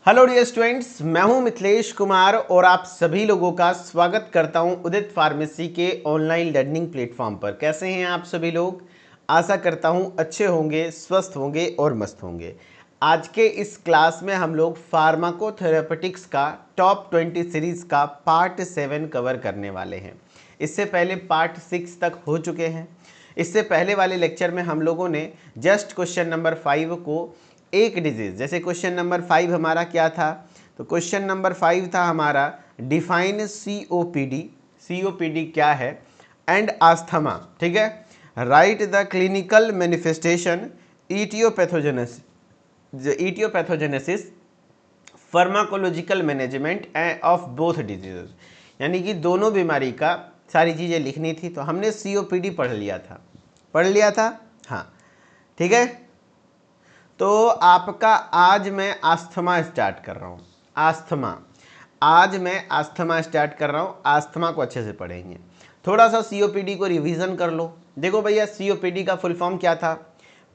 Hello dear students, मैं हूं मिथिलेश कुमार और आप सभी लोगों का स्वागत करता हूं उदित फार्मेसी के ऑनलाइन लर्निंग प्लेटफॉर्म पर। कैसे हैं आप सभी लोग? आशा करता हूं अच्छे होंगे, स्वस्थ होंगे और मस्त होंगे। आज के इस क्लास में हम लोग फार्माकोथेरेपेटिक्स का टॉप 20 सीरीज का पार्ट 7 कवर करने वाले हैं। इससे पहले पार्ट 6 तक हो चुके हैं। इससे पहले वाले लेक्चर में हम लोगों ने जस्ट क्वेश्चन नंबर 5 को एक डिजीज, जैसे क्वेश्चन नंबर 5 हमारा क्या था, तो क्वेश्चन नंबर 5 था हमारा डिफाइन सीओपीडी। सीओपीडी क्या है एंड आस्थमा, ठीक है। Right the clinical manifestation, aetiopathogenesis, pharmacological management of both diseases, यानी कि दोनों बीमारी का सारी चीज़ें लिखनी थी। तो हमने सीओपीडी पढ़ लिया था, हाँ ठीक है। तो आपका आज मैं आस्थमा स्टार्ट कर रहा हूँ। आज मैं आस्थमा स्टार्ट कर रहा हूँ। आस्थमा को अच्छे से पढ़ेंगे। थोड़ा सा सीओपीडी को रिवीजन कर लो। देखो भैया, सीओपीडी का फुल फॉर्म क्या था?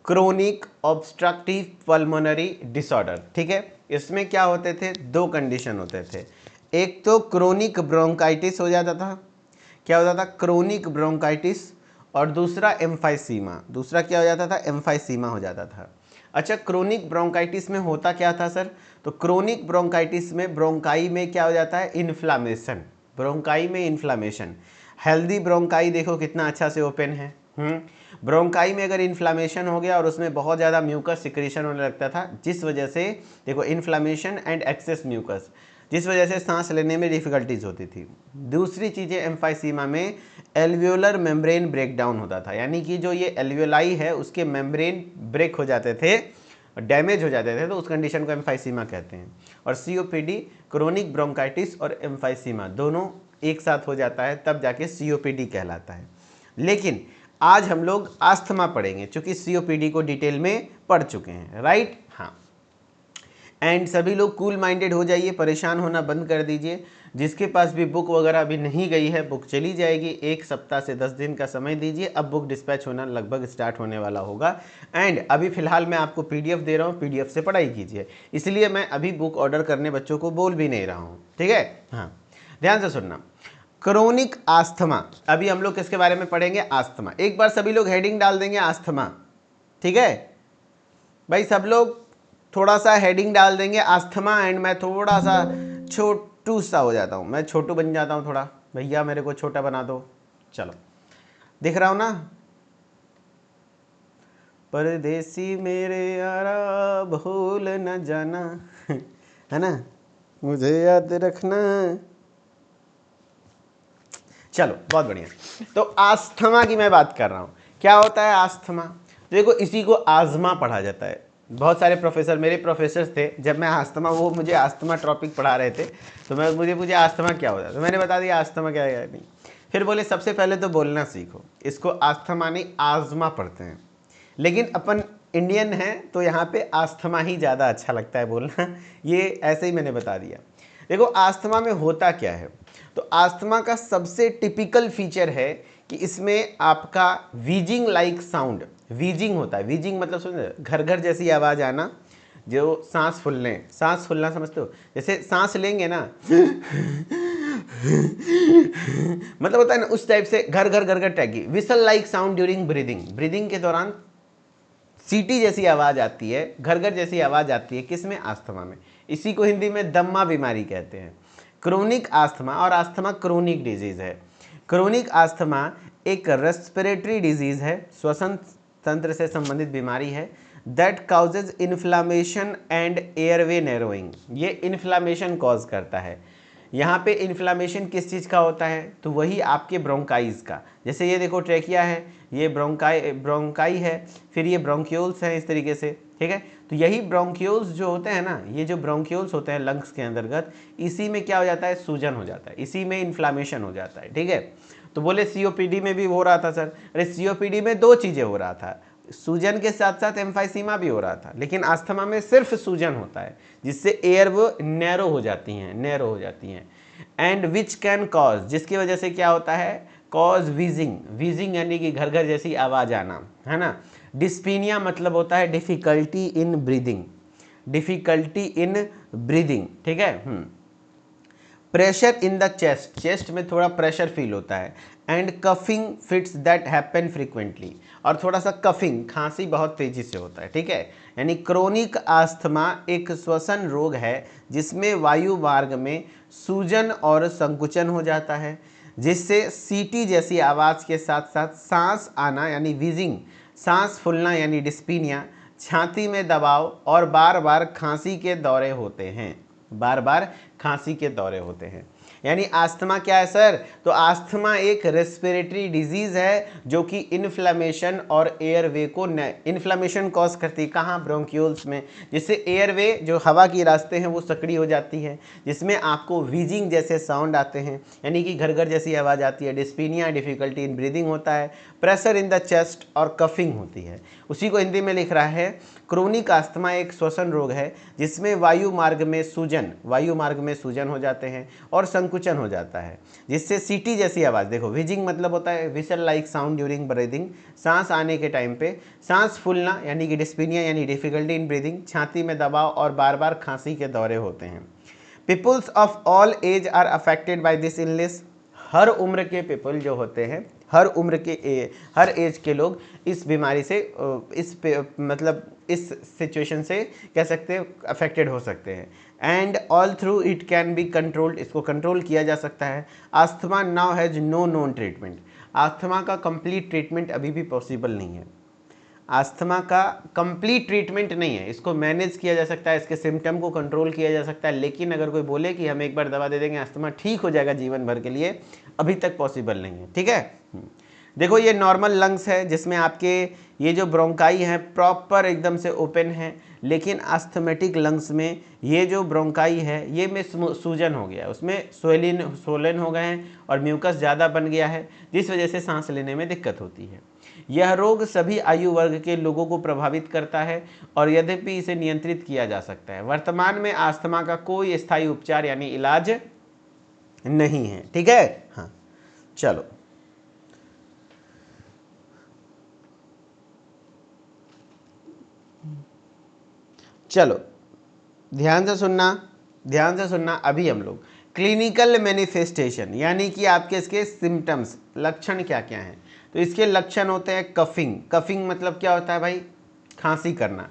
क्रोनिक ऑब्स्ट्रक्टिव पल्मोनरी डिसऑर्डर, ठीक है। इसमें क्या होते थे? दो कंडीशन होते थे। एक तो क्रोनिक ब्रोंकाइटिस हो जाता था। क्या होता था? Chronic bronchitis. और दूसरा एम्फाइसीमा। दूसरा क्या हो जाता था? एम्फाइसीमा हो जाता था। अच्छा, क्रोनिक ब्रोंकाइटिस में होता क्या था सर? तो क्रोनिक ब्रोंकाइटिस में ब्रोंकाई में क्या हो जाता है? इन्फ्लामेशन। ब्रोंकाई में इन्फ्लामेशन। हेल्दी ब्रोंकाई देखो कितना अच्छा से ओपन है। ब्रोंकाई में अगर इन्फ्लामेशन हो गया और उसमें बहुत ज़्यादा म्यूकस सिक्रेशन होने लगता था, जिस वजह से देखो इन्फ्लामेशन एंड एक्सेस म्यूकस, जिस वजह से सांस लेने में डिफिकल्टीज होती थी। दूसरी चीज़ें एम्फाइसीमा में एल्वियोलर मेम्ब्रेन ब्रेकडाउन होता था, यानी कि जो ये एल्वियोलाई है उसके मेम्ब्रेन ब्रेक हो जाते थे, डैमेज हो जाते थे, तो उस कंडीशन को एम्फाइसीमा कहते हैं। और सीओपीडी, क्रोनिक ब्रोंकाइटिस और एम्फाइसीमा दोनों एक साथ हो जाता है, तब जाके सीओपीडी कहलाता है। लेकिन आज हम लोग आस्थमा पढ़ेंगे, क्योंकि सीओपीडी को डिटेल में पढ़ चुके हैं, राइट? हाँ। एंड सभी लोग कूल माइंडेड हो जाइए, परेशान होना बंद कर दीजिए। जिसके पास भी बुक वगैरह अभी नहीं गई है, बुक चली जाएगी। 1 सप्ताह से 10 दिन का समय दीजिए, अब बुक डिस्पैच होना लगभग स्टार्ट होने वाला होगा। एंड अभी फिलहाल मैं आपको पीडीएफ दे रहा हूँ, पीडीएफ से पढ़ाई कीजिए। इसलिए मैं अभी बुक ऑर्डर करने बच्चों को बोल भी नहीं रहा हूँ, ठीक है। हाँ, ध्यान से सुनना। क्रोनिक आस्थमा, अभी हम लोग किसके बारे में पढ़ेंगे? आस्थमा। एक बार सभी लोग हेडिंग डाल देंगे आस्थमा, ठीक है भाई? सब लोग थोड़ा सा हेडिंग डाल देंगे आस्थमा। एंड मैं थोड़ा सा छोटू सा हो जाता हूँ, मैं छोटू बन जाता हूँ थोड़ा। भैया मेरे को छोटा बना दो। चलो, दिख रहा हूँ ना? परदेसी मेरे यारा भूल न जाना है ना, मुझे याद रखना। चलो, बहुत बढ़िया। तो आस्थमा की मैं बात कर रहा हूँ। क्या होता है आस्थमा? देखो, इसी को आजमा पढ़ा जाता है। बहुत सारे प्रोफेसर, मेरे प्रोफेसर थे, जब मैं आस्थमा, वो मुझे आस्थमा टॉपिक पढ़ा रहे थे, तो मुझे पूछे आस्थमा क्या होता है, तो मैंने बता दिया आस्थमा क्या है नहीं। फिर बोले सबसे पहले तो बोलना सीखो, इसको आस्थमा नहीं आजमा पढ़ते हैं। लेकिन अपन इंडियन हैं तो यहाँ पे आस्थमा ही ज़्यादा अच्छा लगता है बोलना, ये ऐसे ही मैंने बता दिया। देखो, आस्थमा में होता क्या है? तो आस्थमा का सबसे टिपिकल फीचर है कि इसमें आपका वीजिंग लाइक साउंड, वीजिंग होता है। वीजिंग मतलब समझे, घर घर जैसी आवाज़ आना, जो सांस फूलना समझते हो? जैसे सांस लेंगे ना मतलब होता है ना, उस टाइप से घर घर टाइप की। Whistle like sound during breathing, breathing के दौरान सीटी जैसी आवाज़ आती है, घर घर जैसी आवाज़ आती है। किस में? आस्थमा में। इसी को हिंदी में दम्मा बीमारी कहते हैं। क्रोनिक आस्थमा, और आस्थमा क्रोनिक डिजीज है। क्रोनिक आस्थमा एक रेस्पिरेटरी डिजीज है, श्वसन तंत्र से संबंधित बीमारी है। That causes inflammation and airway narrowing, ये इन्फ्लामेशन कॉज करता है। यहाँ पे इन्फ्लामेशन किस चीज़ का होता है? तो वही आपके ब्रोंकाइज का। जैसे ये देखो ट्रेकिया है, ये ब्रोंकाई है, फिर ये ब्रोंक्यूल्स हैं, इस तरीके से, ठीक है। तो यही ब्रोंक्यूल्स जो होते हैं ना, ये जो ब्रोंक्यूल्स होते हैं लंग्स के अंतर्गत, इसी में क्या हो जाता है? सूजन हो जाता है, इसी में इन्फ्लामेशन हो जाता है, ठीक है। तो बोले सीओपीडी में भी हो रहा था सर। अरे सीओपीडी में दो चीज़ें हो रहा था, सूजन के साथ साथ एम्फाइसीमा भी हो रहा था। लेकिन आस्थमा में सिर्फ सूजन होता है, जिससे एयर वो नैरो हो जाती हैं, एंड विच कैन कॉज, जिसकी वजह से क्या होता है? कॉज वीजिंग, वीजिंग यानी कि घर घर जैसी आवाज़ आना, है ना। डिस्पीनिया मतलब होता है difficulty in breathing. Difficulty in breathing, ठीक है। Pressure in the chest, chest में थोड़ा प्रेशर फील होता है, and coughing fits that happen frequently, और थोड़ा सा कफिंग, खांसी बहुत तेजी से होता है, ठीक है। यानी क्रोनिक आस्थमा एक श्वसन रोग है जिसमें वायु मार्ग में सूजन और संकुचन हो जाता है, जिससे सीटी जैसी आवाज़ के साथ साथ सांस आना यानी व्हीजिंग, सांस फूलना यानी डिस्पीनिया, छाती में दबाव और बार बार खांसी के दौरे होते हैं, बार बार खांसी के दौरे होते हैं। यानी आस्थमा क्या है सर? तो आस्थमा एक रेस्पिरेटरी डिजीज है जो कि इन्फ्लेमेशन और एयरवे को इन्फ्लेमेशन कॉज करती है। कहाँ? ब्रोंक्यूल्स में, जिससे एयरवे जो हवा की रास्ते हैं वो सकड़ी हो जाती है, जिसमें आपको व्हीजिंग जैसे साउंड आते हैं, यानी कि घर घर जैसी आवाज़ आती है, डिस्पीनिया, डिफिकल्टी इन ब्रीदिंग होता है, प्रेशर इन द चेस्ट और कफिंग होती है। उसी को हिंदी में लिख रहा है, क्रोनिक आस्थमा एक श्वसन रोग है जिसमें वायु मार्ग में सूजन हो जाते हैं और संकुचन हो जाता है, जिससे सीटी जैसी आवाज़, देखो व्हीजिंग मतलब होता है whistle like sound during breathing, सांस आने के टाइम पे, सांस फूलना यानी कि डिस्पीनिया यानी डिफिकल्टी इन ब्रीदिंग, छाती में दबाव और बार बार खांसी के दौरे होते हैं। Peoples of all age are affected by this illness, हर उम्र के पीपल जो होते हैं, हर एज के लोग इस बीमारी से मतलब इस सिचुएशन से कह सकते हैं अफेक्टेड हो सकते हैं। And all through it can be controlled, इसको कंट्रोल किया जा सकता है। Asthma now has no known treatment, asthma का कंप्लीट ट्रीटमेंट अभी भी पॉसिबल नहीं है, आस्थमा का कंप्लीट ट्रीटमेंट नहीं है, इसको मैनेज किया जा सकता है, इसके सिम्टम को कंट्रोल किया जा सकता है, लेकिन अगर कोई बोले कि हम एक बार दवा दे देंगे आस्थमा ठीक हो जाएगा जीवन भर के लिए, अभी तक पॉसिबल नहीं है, ठीक है। देखो ये नॉर्मल लंग्स है जिसमें आपके ये जो ब्रोंकाई हैं प्रॉपर एकदम से ओपन है, लेकिन आस्थमेटिक लंग्स में ये जो ब्रोंकाई है ये में सूजन हो गया, उसमें सोलन हो गए हैं और म्यूकस ज़्यादा बन गया है, जिस वजह से सांस लेने में दिक्कत होती है। यह रोग सभी आयु वर्ग के लोगों को प्रभावित करता है और यद्यपि इसे नियंत्रित किया जा सकता है। वर्तमान में आस्थमा का कोई स्थायी उपचार यानी इलाज नहीं है, ठीक है। हाँ चलो, चलो ध्यान से सुनना। अभी हम लोग क्लिनिकल मैनिफेस्टेशन यानी कि आपके इसके सिम्टम्स, लक्षण क्या क्या हैं, तो इसके लक्षण होते हैं कफिंग मतलब क्या होता है भाई? खांसी करना,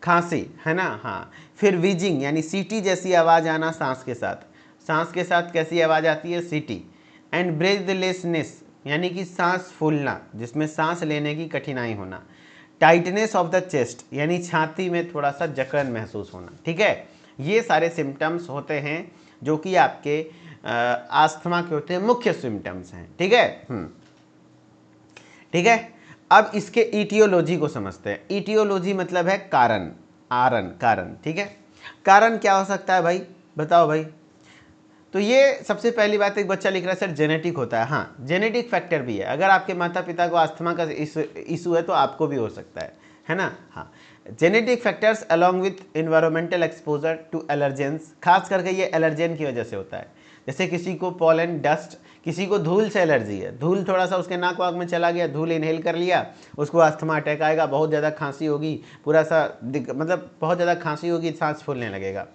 खांसी है ना, हाँ। फिर व्हीजिंग यानी सीटी जैसी आवाज़ आना सांस के साथ कैसी आवाज़ आती है? सीटी। एंड ब्रेथलेसनेस यानी कि सांस फूलना, जिसमें सांस लेने की कठिनाई होना। टाइटनेस ऑफ द चेस्ट यानी छाती में थोड़ा सा जकड़न महसूस होना, ठीक है। ये सारे सिम्टम्स होते हैं जो कि आपके आस्थमा के होते हैं, मुख्य सिम्टम्स हैं, ठीक है। ठीक है, अब इसके ईटियोलॉजी को समझते हैं। ईटियोलॉजी मतलब है कारण, कारण, ठीक है। कारण क्या हो सकता है भाई? बताओ भाई। तो ये सबसे पहली बात, एक बच्चा लिख रहा है सर जेनेटिक होता है, हाँ जेनेटिक फैक्टर भी है। अगर आपके माता पिता को अस्थमा का इशू है तो आपको भी हो सकता है ना, हाँ। Genetic factors along with environmental exposure to allergens, खास करके ये एलर्जेन की वजह से होता है। जैसे किसी को पॉलन, डस्ट, किसी को धूल से एलर्जी है, धूल थोड़ा सा उसके नाक वाक में चला गया, धूल इनहेल कर लिया, उसको अस्थमा अटैक आएगा, बहुत ज़्यादा खांसी होगी, पूरा सा मतलब बहुत ज़्यादा खांसी होगी, सांस फूलने लगेगा,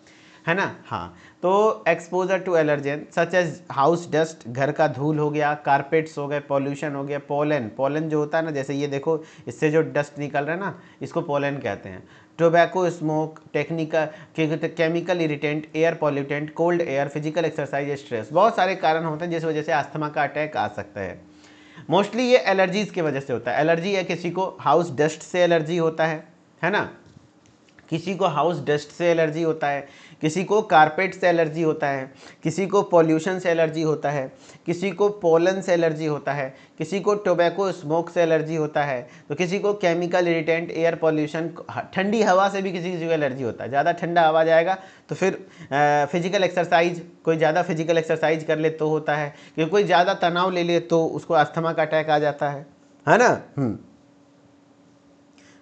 है ना, हाँ। तो exposure to allergen such as house dust, घर का धूल हो गया, कारपेट्स हो गए, पॉल्यूशन हो गया, पोलन जो होता है ना, जैसे ये देखो इससे जो डस्ट निकल रहा है ना, इसको पोलन कहते हैं। Tobacco smoke, chemical irritant, air pollutant, cold air, physical exercise, stress, बहुत सारे कारण होते हैं जिस वजह से अस्थमा का अटैक आ सकता है। मोस्टली ये एलर्जीज की वजह से होता है। एलर्जी है, किसी को हाउस डस्ट से एलर्जी होता है ना, किसी को हाउस डस्ट से एलर्जी होता है, किसी को कारपेट से एलर्जी होता है, किसी को पॉल्यूशन से एलर्जी होता है, किसी को पोलन से एलर्जी होता है, किसी को टोबैको स्मोक से एलर्जी होता है, तो किसी को केमिकल इरिटेंट, एयर पॉल्यूशन, ठंडी हवा से भी किसी को एलर्जी होता है। ज़्यादा ठंडा हवा जाएगा तो फिर फिजिकल एक्सरसाइज, कोई ज़्यादा फिजिकल एक्सरसाइज कर ले तो होता है, क्योंकि कोई ज़्यादा तनाव ले ले तो उसको अस्थमा का अटैक आ जाता है ना।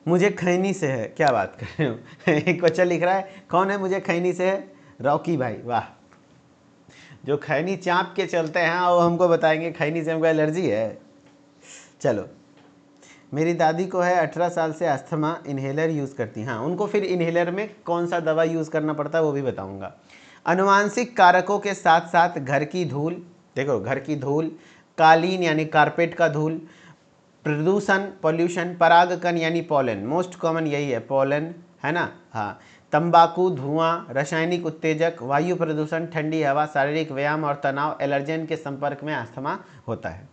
मुझे खैनी से है, क्या बात कर रहे हो। एक बच्चा लिख रहा है कौन है मुझे खैनी से है? रॉकी भाई, वाह। जो खैनी चाँप के चलते हैं वो हमको बताएंगे खैनी से हमको एलर्जी है। चलो, मेरी दादी को है 18 साल से अस्थमा, इन्हेलर यूज़ करती हैं। हाँ, उनको फिर इन्हेलर में कौन सा दवा यूज़ करना पड़ता है वो भी बताऊंगा। अनुवांशिक कारकों के साथ साथ घर की धूल, देखो घर की धूल, कालीन यानी कारपेट का धूल, प्रदूषण पॉल्यूशन, परागकण यानी पॉलन, मोस्ट कॉमन यही है पॉलन, है ना। हाँ, तंबाकू, धुआं, रासायनिक उत्तेजक, वायु प्रदूषण, ठंडी हवा, शारीरिक व्यायाम और तनाव, एलर्जेन के संपर्क में अस्थमा होता है।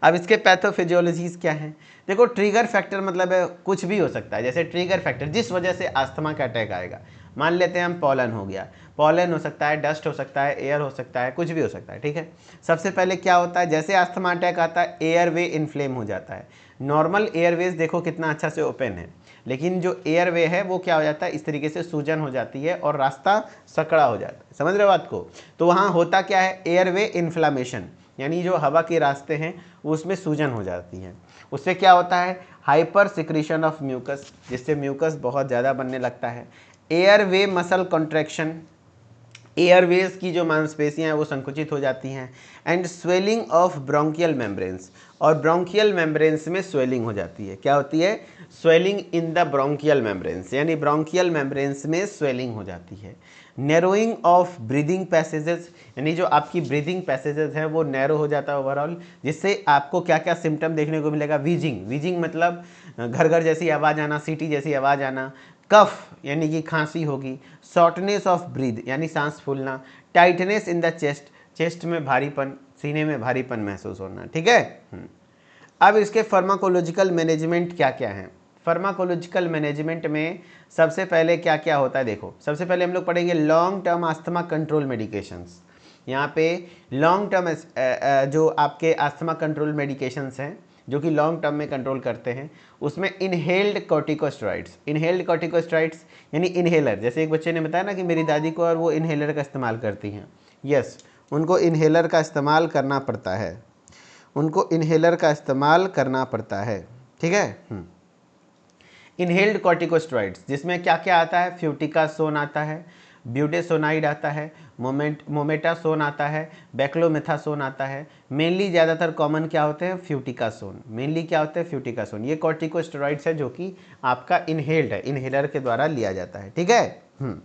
अब इसके पैथोफिजियोलॉजीज क्या हैं? देखो, ट्रिगर फैक्टर मतलब है कुछ भी हो सकता है। जैसे ट्रिगर फैक्टर जिस वजह से अस्थमा का अटैक आएगा, मान लेते हैं हम पॉलन हो गया, पॉलन हो सकता है, डस्ट हो सकता है, एयर हो सकता है, कुछ भी हो सकता है, ठीक है। सबसे पहले क्या होता है, जैसे अस्थमा अटैक आता है एयरवे इन्फ्लेम हो जाता है। नॉर्मल एयरवेज देखो कितना अच्छा से ओपन है, लेकिन जो एयरवे है वो क्या हो जाता है, इस तरीके से सूजन हो जाती है और रास्ता सकड़ा हो जाता है। समझ रहे हो बात को? तो वहाँ होता क्या है, एयरवे इन्फ्लामेशन, यानी जो हवा के रास्ते हैं उसमें सूजन हो जाती है। उससे क्या होता है, हाइपर सिक्रीशन ऑफ म्यूकस, जिससे म्यूकस बहुत ज़्यादा बनने लगता है। एयरवे मसल कॉन्ट्रैक्शन, एयरवेज की जो मांसपेशियां हैं वो संकुचित हो जाती हैं। And swelling of bronchial membranes, और ब्रोंकियल मेम्ब्रेन्स में स्वेलिंग हो जाती है। क्या होती है, swelling in the bronchial membranes, यानी ब्रोंकियल मेम्ब्रेन्स में स्वेलिंग हो जाती है। नैरोइंग ऑफ ब्रीदिंग पैसेजेस, यानी जो आपकी ब्रीदिंग पैसेजेस है वो नैरो हो जाता है ओवरऑल, जिससे आपको क्या क्या सिम्टम देखने को मिलेगा। वीजिंग, वीजिंग मतलब घर घर जैसी आवाज़ आना, सीटी जैसी आवाज़ आना। कफ यानी कि खांसी होगी। शॉर्टनेस ऑफ ब्रीथ यानी सांस फूलना। Tightness in the chest, chest में भारीपन, सीने में भारीपन महसूस होना, ठीक है। अब इसके फार्माकोलॉजिकल मैनेजमेंट क्या क्या है। फार्माकोलॉजिकल मैनेजमेंट में सबसे पहले क्या क्या होता है, देखो सबसे पहले हम लोग पढ़ेंगे long term asthma control medications. यहाँ पे लॉन्ग टर्म जो आपके अस्थमा कंट्रोल मेडिकेशंस हैं जो कि लॉन्ग टर्म में कंट्रोल करते हैं, उसमें इनहेल्ड कॉर्टिकोस्टेरॉइड्स, इनहेल्ड कॉर्टिकोस्टेरॉइड्स यानी इनहेलर, जैसे एक बच्चे ने बताया ना कि मेरी दादी को और वो इनहेलर का इस्तेमाल करती हैं, यस, उनको इनहेलर का इस्तेमाल करना पड़ता है, उनको इनहेलर का इस्तेमाल करना पड़ता है, ठीक है। इनहेल्ड कॉर्टिकोस्टेरॉइड्स जिसमें क्या क्या आता है, फ्यूटिकासोन आता है, ब्यूटेसोनाइड आता है, मोमेटासोन आता है, बैक्लोमेथासोन आता है। मेनली ज़्यादातर कॉमन क्या होते हैं, फ्यूटिकासोन, मेनली क्या होते हैं, फ्यूटिकासोन। ये कॉर्टिकोस्टेरॉइड्स है जो कि आपका इनहेल्ड है, इनहेलर के द्वारा लिया जाता है, ठीक है।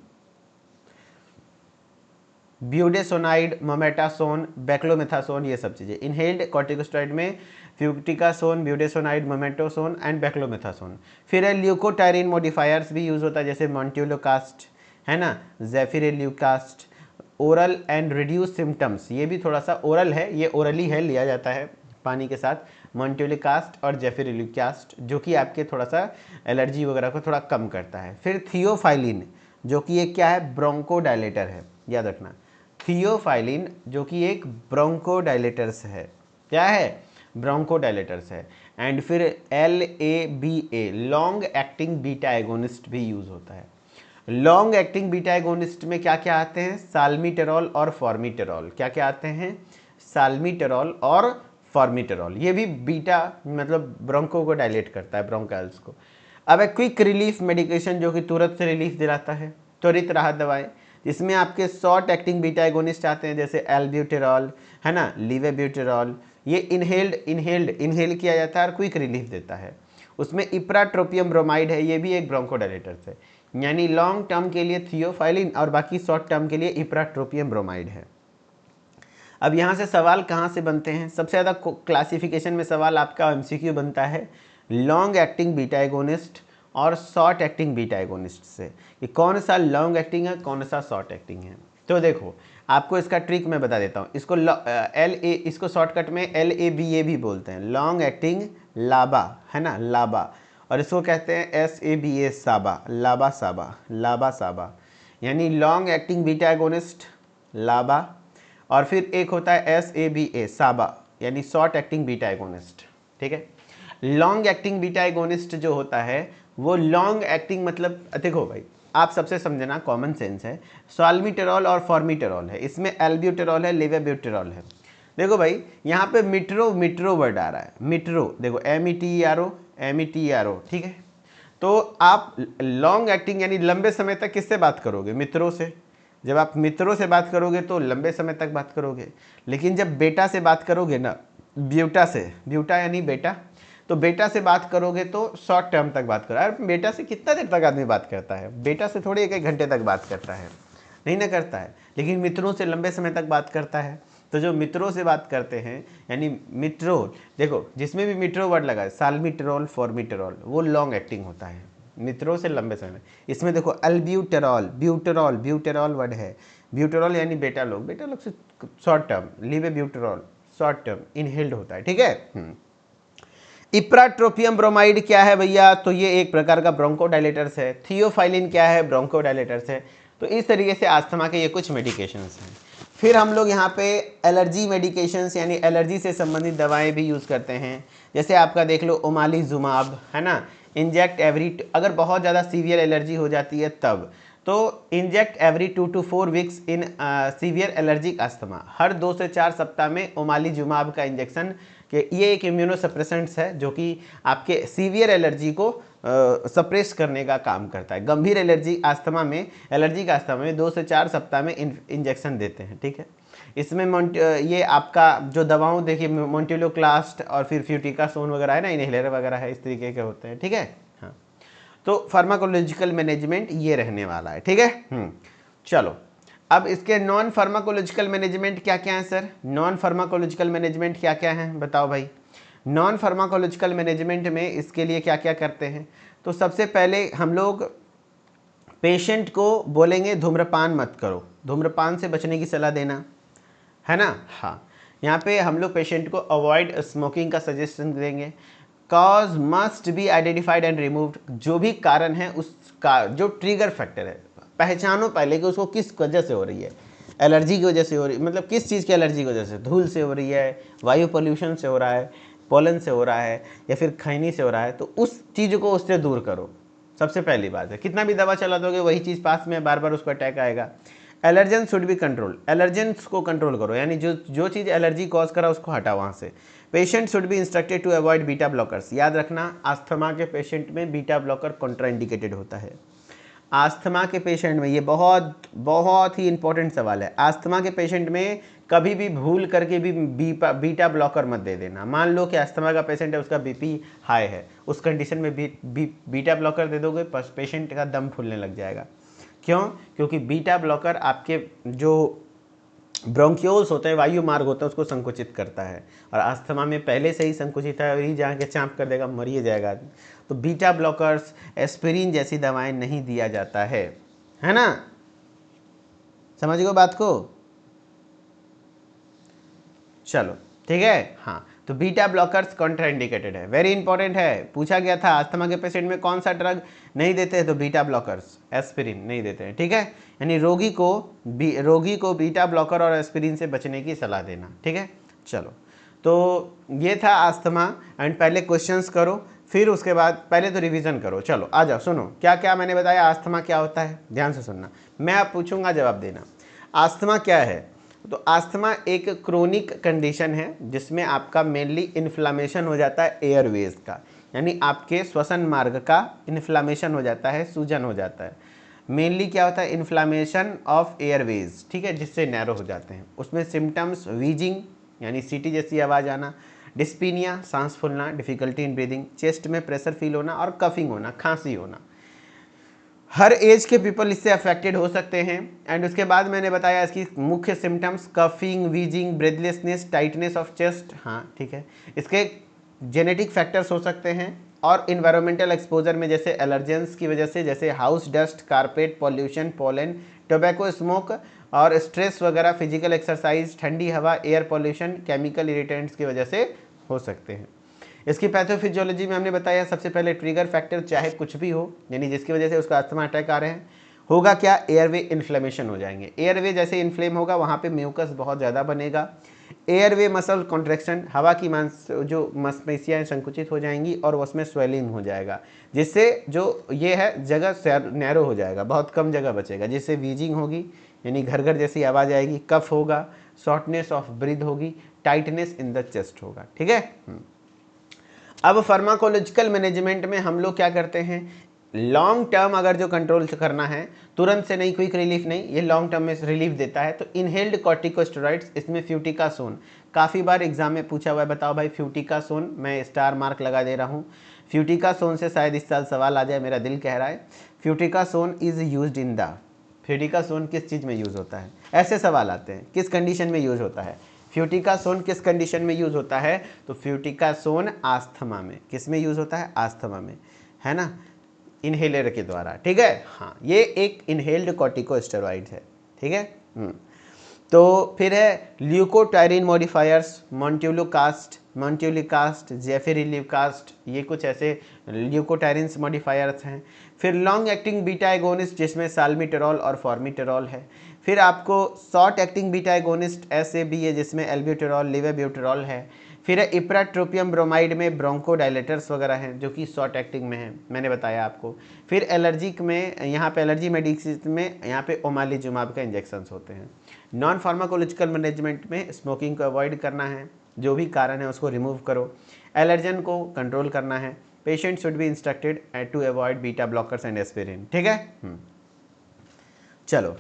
ब्यूटेसोनाइड, मोमेटासोन, बैक्लोमेथासोन, ये सब चीज़ें इनहेल्ड कॉर्टिकोस्टेरॉइड में फ्यूटिकासोन, ब्यूटेसोनाइड, मोमेटासोन एंड बैक्लोमेथासोन। फिर है ल्यूकोटायरिन मॉडिफायर्स भी यूज़ होता है, जैसे मॉन्टेलोकास्ट, है ना, ज़ेफिरेल्यूकास्ट। ओरल एंड रिड्यूस सिम्टम्स, ये भी थोड़ा सा ओरल है, ये ओरली है, लिया जाता है पानी के साथ। मॉन्टेलोकास्ट और ज़ेफिरेल्यूकास्ट जो कि आपके थोड़ा सा एलर्जी वगैरह को थोड़ा कम करता है। फिर थियोफाइलिन जो कि एक क्या है, ब्रोंकोडायलेटर है, याद रखना। थियोफाइलिन जो कि एक ब्रोंकोडायलेटर्स है, क्या है, ब्रोंकोडायलेटर्स है। एंड फिर LABA long acting beta agonist भी यूज़ होता है। लॉन्ग एक्टिंग बीटा एगोनिस्ट में क्या क्या आते हैं, साल्मीटेरॉल और फॉर्मीटेरॉल। क्या क्या आते हैं, साल्मीटेरॉल और फॉर्मीटेरॉल। ये भी बीटा मतलब ब्रोंको को डायलेट करता है, ब्रोंकाइल्स को। अब एक क्विक रिलीफ मेडिकेशन जो कि तुरंत से रिलीफ दिलाता है, त्वरित राहत दवाएं, जिसमें आपके शॉर्ट एक्टिंग बीटा एगोनिस्ट आते हैं, जैसे एल्ब्यूटेरॉल, है ना, लीवेब्यूटेरॉल। ये इनहेल किया जाता है और क्विक रिलीफ देता है। उसमें इप्राट्रोपियम ब्रोमाइड है, ये भी एक ब्रोंकोडायलेटर्स है। यानी लॉन्ग टर्म के लिए थियोफाइलिन और बाकी शॉर्ट टर्म के लिए इप्राट्रोपियम ब्रोमाइड है। अब यहाँ से सवाल कहाँ से बनते हैं, सबसे ज़्यादा क्लासिफिकेशन में सवाल आपका MCQ बनता है लॉन्ग एक्टिंग बीटा एगोनिस्ट और शॉर्ट एक्टिंग बीटा एगोनिस्ट से, कि कौन सा लॉन्ग एक्टिंग है, कौन सा शॉर्ट एक्टिंग है। तो देखो आपको इसका ट्रिक मैं बता देता हूँ। इसको इसको शॉर्टकट में LABA भी बोलते हैं, लॉन्ग एक्टिंग लाबा, है ना, लाबा। और इसको कहते हैं SABA साबा, लाबा साबा, लाबा साबा, यानी लॉन्ग एक्टिंग बीटा एगोनिस्ट लाबा। और फिर एक होता है SABA साबा, यानी शॉर्ट एक्टिंग बीटा एगोनिस्ट, ठीक है। लॉन्ग एक्टिंग बीटा एगोनिस्ट जो होता है वो लॉन्ग एक्टिंग मतलब, देखो भाई आप सबसे समझना, कॉमन सेंस है, साल्मीटेरॉल और फॉर्मीटेरॉल है, इसमें एल्ब्यूटेरॉल है, लेवेब्यूटेरॉल है। देखो भाई यहाँ पे मिट्रो वर्ड आ रहा है, मिट्रो, देखो METRO, ठीक है। तो आप लॉन्ग एक्टिंग यानी लंबे समय तक किससे बात करोगे, मित्रों से। जब आप मित्रों से बात करोगे तो लंबे समय तक बात करोगे, लेकिन जब बेटा से बात करोगे ना, ब्यूटा से, ब्यूटा यानी बेटा, तो बेटा से बात करोगे तो शॉर्ट टर्म तक बात करो। अरे बेटा से कितना देर तक आदमी बात करता है, बेटा से थोड़ी 1-1 घंटे तक बात करता है, नहीं ना करता है। लेकिन मित्रों से लंबे समय तक बात करता है। तो जो मित्रों से बात करते हैं यानी मित्रोल, देखो जिसमें भी मित्रो वर्ड लगा है, साल्मिट्रॉल, फॉर्मिट्रॉल, वो लॉन्ग एक्टिंग होता है, मित्रों से लंबे समय। इसमें देखो अल्ब्यूटेरॉल, ब्यूटेरॉल, ब्यूटेरॉल वर्ड है, ब्यूटेरॉल यानी बेटा लोग से short term, levalbuterol short term inhaled होता है, ठीक है। इप्राट्रोपियम ब्रोमाइड क्या है भैया, तो ये एक प्रकार का ब्रोंकोडायलेटर्स है। थियोफाइलिन क्या है, ब्रोंकोडायलेटर्स है। तो इस तरीके से अस्थमा के ये कुछ मेडिकेशंस हैं। फिर हम लोग यहाँ पे एलर्जी मेडिकेशंस यानी एलर्जी से संबंधित दवाएं भी यूज़ करते हैं। जैसे आपका देख लो ओमालीजुमाब है ना, इंजेक्ट एवरी, अगर बहुत ज़्यादा सीवियर एलर्जी हो जाती है तब तो inject every 2 to 4 weeks in severe allergic asthma, हर 2 से 4 सप्ताह में ओमालीजुमाब का इंजेक्शन कि ये एक इम्यूनोसप्रेसेंट्स है जो कि आपके सीवियर एलर्जी को सप्रेस करने का काम करता है। गंभीर एलर्जी अस्थमा में, एलर्जी का अस्थमा में 2 से 4 सप्ताह में इंजेक्शन देते हैं, ठीक है। इसमें ये आपका जो दवाओं देखिए मोन्टेलोक्लास्ट और फिर फ्यूटिकासोन वगैरह है ना, इनहेलर वगैरह है, इस तरीके के होते हैं, ठीक है। हाँ, तो फार्माकोलॉजिकल मैनेजमेंट ये रहने वाला है, ठीक है। चलो अब इसके नॉन फार्माकोलॉजिकल मैनेजमेंट क्या क्या है सर, नॉन फार्माकोलॉजिकल मैनेजमेंट क्या क्या है बताओ भाई। नॉन फार्माकोलॉजिकल मैनेजमेंट में इसके लिए क्या क्या करते हैं, तो सबसे पहले हम लोग पेशेंट को बोलेंगे धूम्रपान मत करो, धूम्रपान से बचने की सलाह देना है ना। हाँ, यहाँ पे हम लोग पेशेंट को अवॉइड स्मोकिंग का सजेशन देंगे। Cause must be identified and removed, जो भी कारण है उसका जो ट्रिगर फैक्टर है पहचानो पहले कि उसको किस वजह से हो रही है, एलर्जी की वजह से हो रही है, मतलब किस चीज़ की एलर्जी की वजह से, धूल से हो रही है, वायु पोल्यूशन से हो रहा है, पोलन से हो रहा है या फिर खैनी से हो रहा है, तो उस चीज़ को उससे दूर करो, सबसे पहली बात है। कितना भी दवा चला दोगे वही चीज़ पास में बार बार उसको अटैक आएगा। Allergen should be control, allergens को कंट्रोल करो, यानी जो चीज़ एलर्जी कॉज करा उसको हटाओ वहाँ से। Patient should be instructed to avoid beta blockers, याद रखना आस्थमा के पेशेंट में बीटा ब्लॉकर कॉन्ट्राइंडिकेटेड होता है। आस्थमा के पेशेंट में, ये बहुत बहुत ही इंपॉर्टेंट सवाल है, आस्थमा के पेशेंट में कभी भी भूल करके भी बीटा ब्लॉकर मत दे देना। मान लो कि अस्थमा का पेशेंट है, उसका बीपी हाई है, उस कंडीशन में बीटा ब्लॉकर दे दोगे पेशेंट का दम फूलने लग जाएगा। क्यों? क्योंकि बीटा ब्लॉकर आपके जो ब्रोंक्योल्स होते हैं, वायु मार्ग होता है, उसको संकुचित करता है, और अस्थमा में पहले से ही संकुचित है और ही जाके चाँप कर देगा, मर ही जाएगा आदमी। तो बीटा ब्लॉकर्स, एस्पिरिन जैसी दवाएं नहीं दिया जाता है ना। समझ गए बात को? चलो ठीक है। हाँ, तो बीटा ब्लॉकर्स कॉन्ट्राइंडिकेटेड है, वेरी इंपॉर्टेंट है, पूछा गया था अस्थमा के पेशेंट में कौन सा ड्रग नहीं देते हैं, तो बीटा ब्लॉकर्स, एस्पिरिन नहीं देते हैं, ठीक है। यानी रोगी को बीटा ब्लॉकर और एस्पिरिन से बचने की सलाह देना, ठीक है। चलो, तो ये था अस्थमा एंड पहले क्वेश्चंस करो, फिर उसके बाद पहले तो रिवीजन करो। चलो आ जाओ, सुनो क्या क्या मैंने बताया, अस्थमा क्या होता है, ध्यान से सुनना, मैं आप पूछूंगा जवाब देना। अस्थमा क्या है, तो अस्थमा एक क्रोनिक कंडीशन है जिसमें आपका मेनली इन्फ्लामेशन हो जाता है एयरवेज का, यानी आपके श्वसन मार्ग का इन्फ्लामेशन हो जाता है, सूजन हो जाता है। मेनली क्या होता है, इन्फ्लामेशन ऑफ एयरवेज, ठीक है, जिससे नैरो हो जाते हैं। उसमें सिम्टम्स वीजिंग यानी सीटी जैसी आवाज़ आना, डिस्पीनिया सांस फूलना, डिफिकल्टी इन ब्रीदिंग, चेस्ट में प्रेशर फील होना और कफिंग होना, खांसी होना। हर एज के पीपल इससे अफेक्टेड हो सकते हैं। एंड उसके बाद मैंने बताया इसकी मुख्य symptoms, coughing, wheezing, breathlessness, tightness of chest, हाँ ठीक है। इसके जेनेटिक फैक्टर्स हो सकते हैं और इन्वायरमेंटल एक्सपोजर में जैसे एलर्जेंस की वजह से, जैसे house dust, carpet, pollution, pollen, tobacco smoke और स्ट्रेस वगैरह, फिजिकल एक्सरसाइज, ठंडी हवा, एयर पॉल्यूशन, केमिकल इरिटेंट्स की वजह से हो सकते हैं। इसकी पैथोफिजियोलॉजी में हमने बताया सबसे पहले ट्रिगर फैक्टर चाहे कुछ भी हो, यानी जिसकी वजह से उसका अस्थमा अटैक आ रहे हैं, होगा क्या, एयरवे इन्फ्लेमेशन हो जाएंगे। एयरवे जैसे इन्फ्लेम होगा वहाँ पे म्यूकस बहुत ज़्यादा बनेगा। एयरवे मसल कॉन्ट्रैक्शन, हवा की जो मांसपेशियाँ संकुचित हो जाएंगी और उसमें स्वेलिंग हो जाएगा, जिससे जो ये है जगह नैरो हो जाएगा, बहुत कम जगह बचेगा, जिससे वीजिंग होगी यानी घर घर जैसी आवाज़ आएगी, कफ होगा, शॉर्टनेस ऑफ ब्रीथ होगी, टाइटनेस इन द चेस्ट होगा, ठीक है। अब फार्माकोलॉजिकल मैनेजमेंट में हम लोग क्या करते हैं, लॉन्ग टर्म अगर जो कंट्रोल करना है, तुरंत से नहीं, क्विक रिलीफ नहीं, ये लॉन्ग टर्म में रिलीफ देता है, तो इनहेल्ड कॉर्टिकोस्टेरॉइड्स, इसमें फ्यूटिकासोन काफ़ी बार एग्जाम में पूछा हुआ है। बताओ भाई फ्यूटिकासोन, मैं स्टार मार्क लगा दे रहा हूँ। फ्यूटिकासोन से शायद इस साल सवाल आ जाए, मेरा दिल कह रहा है। फ्यूटिकासोन इज़ यूज्ड इन द, फ्यूटिकासोन किस चीज़ में यूज़ होता है, ऐसे सवाल आते हैं, किस कंडीशन में यूज़ होता है। फ्यूटिकासोन किस कंडीशन में यूज़ होता है, तो फ्यूटिकासोन आस्थमा में, किस में यूज़ होता है, आस्थमा में, है ना, इनहेलर के द्वारा, ठीक है। हाँ, ये एक इनहेल्ड कॉर्टिकोस्टेरॉइड है, ठीक है। तो फिर है ल्यूकोटायरिन मॉडिफायर्स, मॉन्ट्यूलिकास्ट, जेफिरिलिकास्ट, ये कुछ ऐसे ल्यूकोटायरिन्स मॉडिफायर्स हैं। फिर लॉन्ग एक्टिंग बीटा एगोनिस्ट, जिसमें साल्मिटेरॉल और फॉर्मिटेरॉल है। फिर आपको शॉर्ट एक्टिंग बीटा एगोनिस्ट ऐसे भी है, जिसमें एल्ब्यूटेरॉल, लेवेब्यूटेरॉल है। फिर है इप्राट्रोपियम ब्रोमाइड में ब्रोंकोडायलेटर्स वगैरह हैं, जो कि शॉर्ट एक्टिंग में है, मैंने बताया आपको। फिर एलर्जिक में, यहाँ पे एलर्जी मेडिसिन में यहाँ पे ओमालिजुमाब का इंजेक्शंस होते हैं। नॉन फार्माकोलॉजिकल मैनेजमेंट में स्मोकिंग को अवॉइड करना है, जो भी कारण है उसको रिमूव करो, एलर्जन को कंट्रोल करना है। Patient should be instructed to avoid beta blockers and aspirin, ठीक है। चलो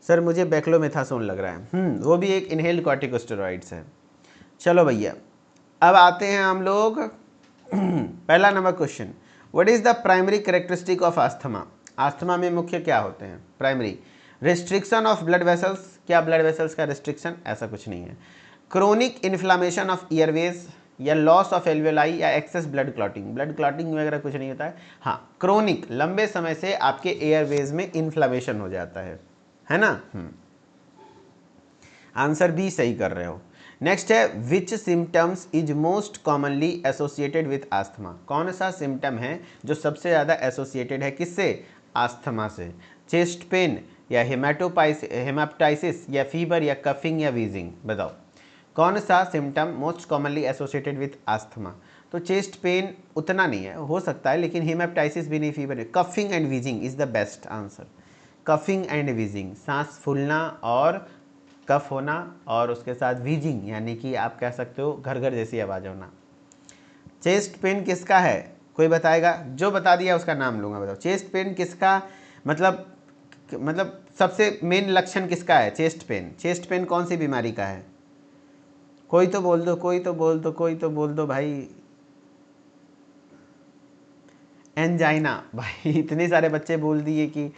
सर, मुझे बेक्लोमेथासोन लग रहा है, वो भी एक इनहेल्ड कॉर्टिकोस्टेरॉइड्स है। चलो भैया, अब आते हैं हम लोग पहला number question, what is the primary characteristic of asthma. Asthma में मुख्य क्या होते हैं, primary, restriction of blood vessels, क्या ब्लड वेसल्स का रिस्ट्रिक्शन, ऐसा कुछ नहीं है। क्रोनिक इन्फ्लामेशन ऑफ ईयरवेज, या लॉस ऑफ एल्वेलाई, या एक्सेस ब्लड क्लॉटिंग वगैरह कुछ नहीं होता है। हाँ, क्रोनिक, लंबे समय से आपके एयरवेज में इन्फ्लामेशन हो जाता है ना। आंसर बी सही कर रहे हो। नेक्स्ट है, which symptoms is most commonly associated with asthma, कौन सा सिम्टम है जो सबसे ज़्यादा एसोसिएटेड है किससे, आस्थमा से। चेस्ट पेन, या हेमाप्टाइसिस, या फीवर, या कफिंग, या वीजिंग, बताओ कौन सा symptom most commonly associated with asthma. तो चेस्ट पेन उतना नहीं है, हो सकता है, लेकिन हेमाप्टाइसिस भी नहीं, फीवर नहीं। Coughing and wheezing is the best answer. Coughing and wheezing, सांस फूलना और कफ होना, और उसके साथ वीजिंग, यानी कि आप कह सकते हो घर घर जैसी आवाज़ होना। चेस्ट पेन किसका है, कोई बताएगा, जो बता दिया उसका नाम लूँगा, बताओ चेस्ट पेन किसका, मतलब सबसे मेन लक्षण किसका है चेस्ट पेन। चेस्ट पेन कौन सी बीमारी का है, कोई तो बोल दो, कोई तो बोल दो भाई। एंजाइना, भाई इतने सारे बच्चे बोल दिए कि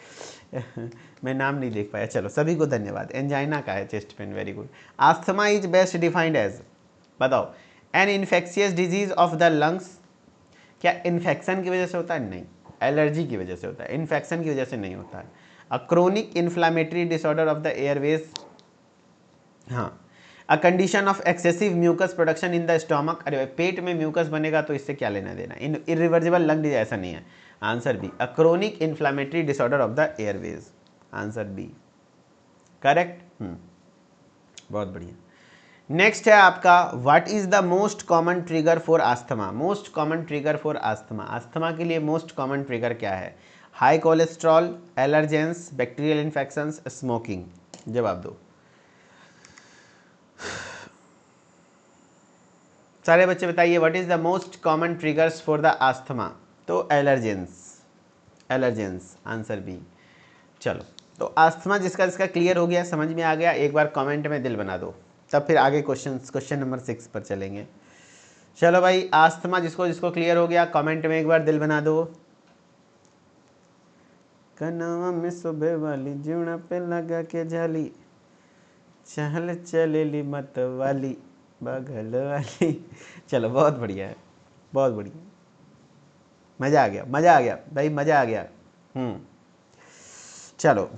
मैं नाम नहीं देख पाया, चलो सभी को धन्यवाद। एंजाइना का है chest pain, very good. Asthma is best defined as, बताओ, an infectious disease of the lungs, क्या इन्फेक्शन की वजह से होता है, नहीं, एलर्जी की वजह से होता है, इन्फेक्शन की वजह से नहीं होता है। A chronic inflammatory disorder of the airways, हाँ। A condition of excessive mucus production in the stomach, अरे पेट में म्यूकस बनेगा तो इससे क्या लेना देना, इन इरिवर्सिबल लंग डिजीज, ऐसा नहीं है। Answer B, a chronic inflammatory disorder of the airways, answer B correct. बहुत बढ़िया। नेक्स्ट है आपका, what is the most common trigger for asthma. Most common trigger for asthma, asthma के लिए मोस्ट कॉमन ट्रिगर क्या है, high cholesterol, allergens, bacterial infections, smoking, जवाब दो। सारे बच्चे बताइए, what is the most common triggers for the asthma, तो एलर्जेंस, आंसर बी। चलो, तो आस्थमा जिसका क्लियर हो गया, समझ में आ गया, एक बार कमेंट में दिल बना दो, तब फिर आगे क्वेश्चन नंबर 6 पर चलेंगे। चलो भाई, आस्थमा जिसको क्लियर हो गया, कमेंट में एक बार दिल बना दो। कनवा में सुबह वाली, जीवना पे लगा के जाली, चहल चलेली मत वाली, बगल वाली। चलो, बहुत बढ़िया है, बहुत बढ़िया, मज़ा आ गया भाई, मज़ा आ गया। चलो,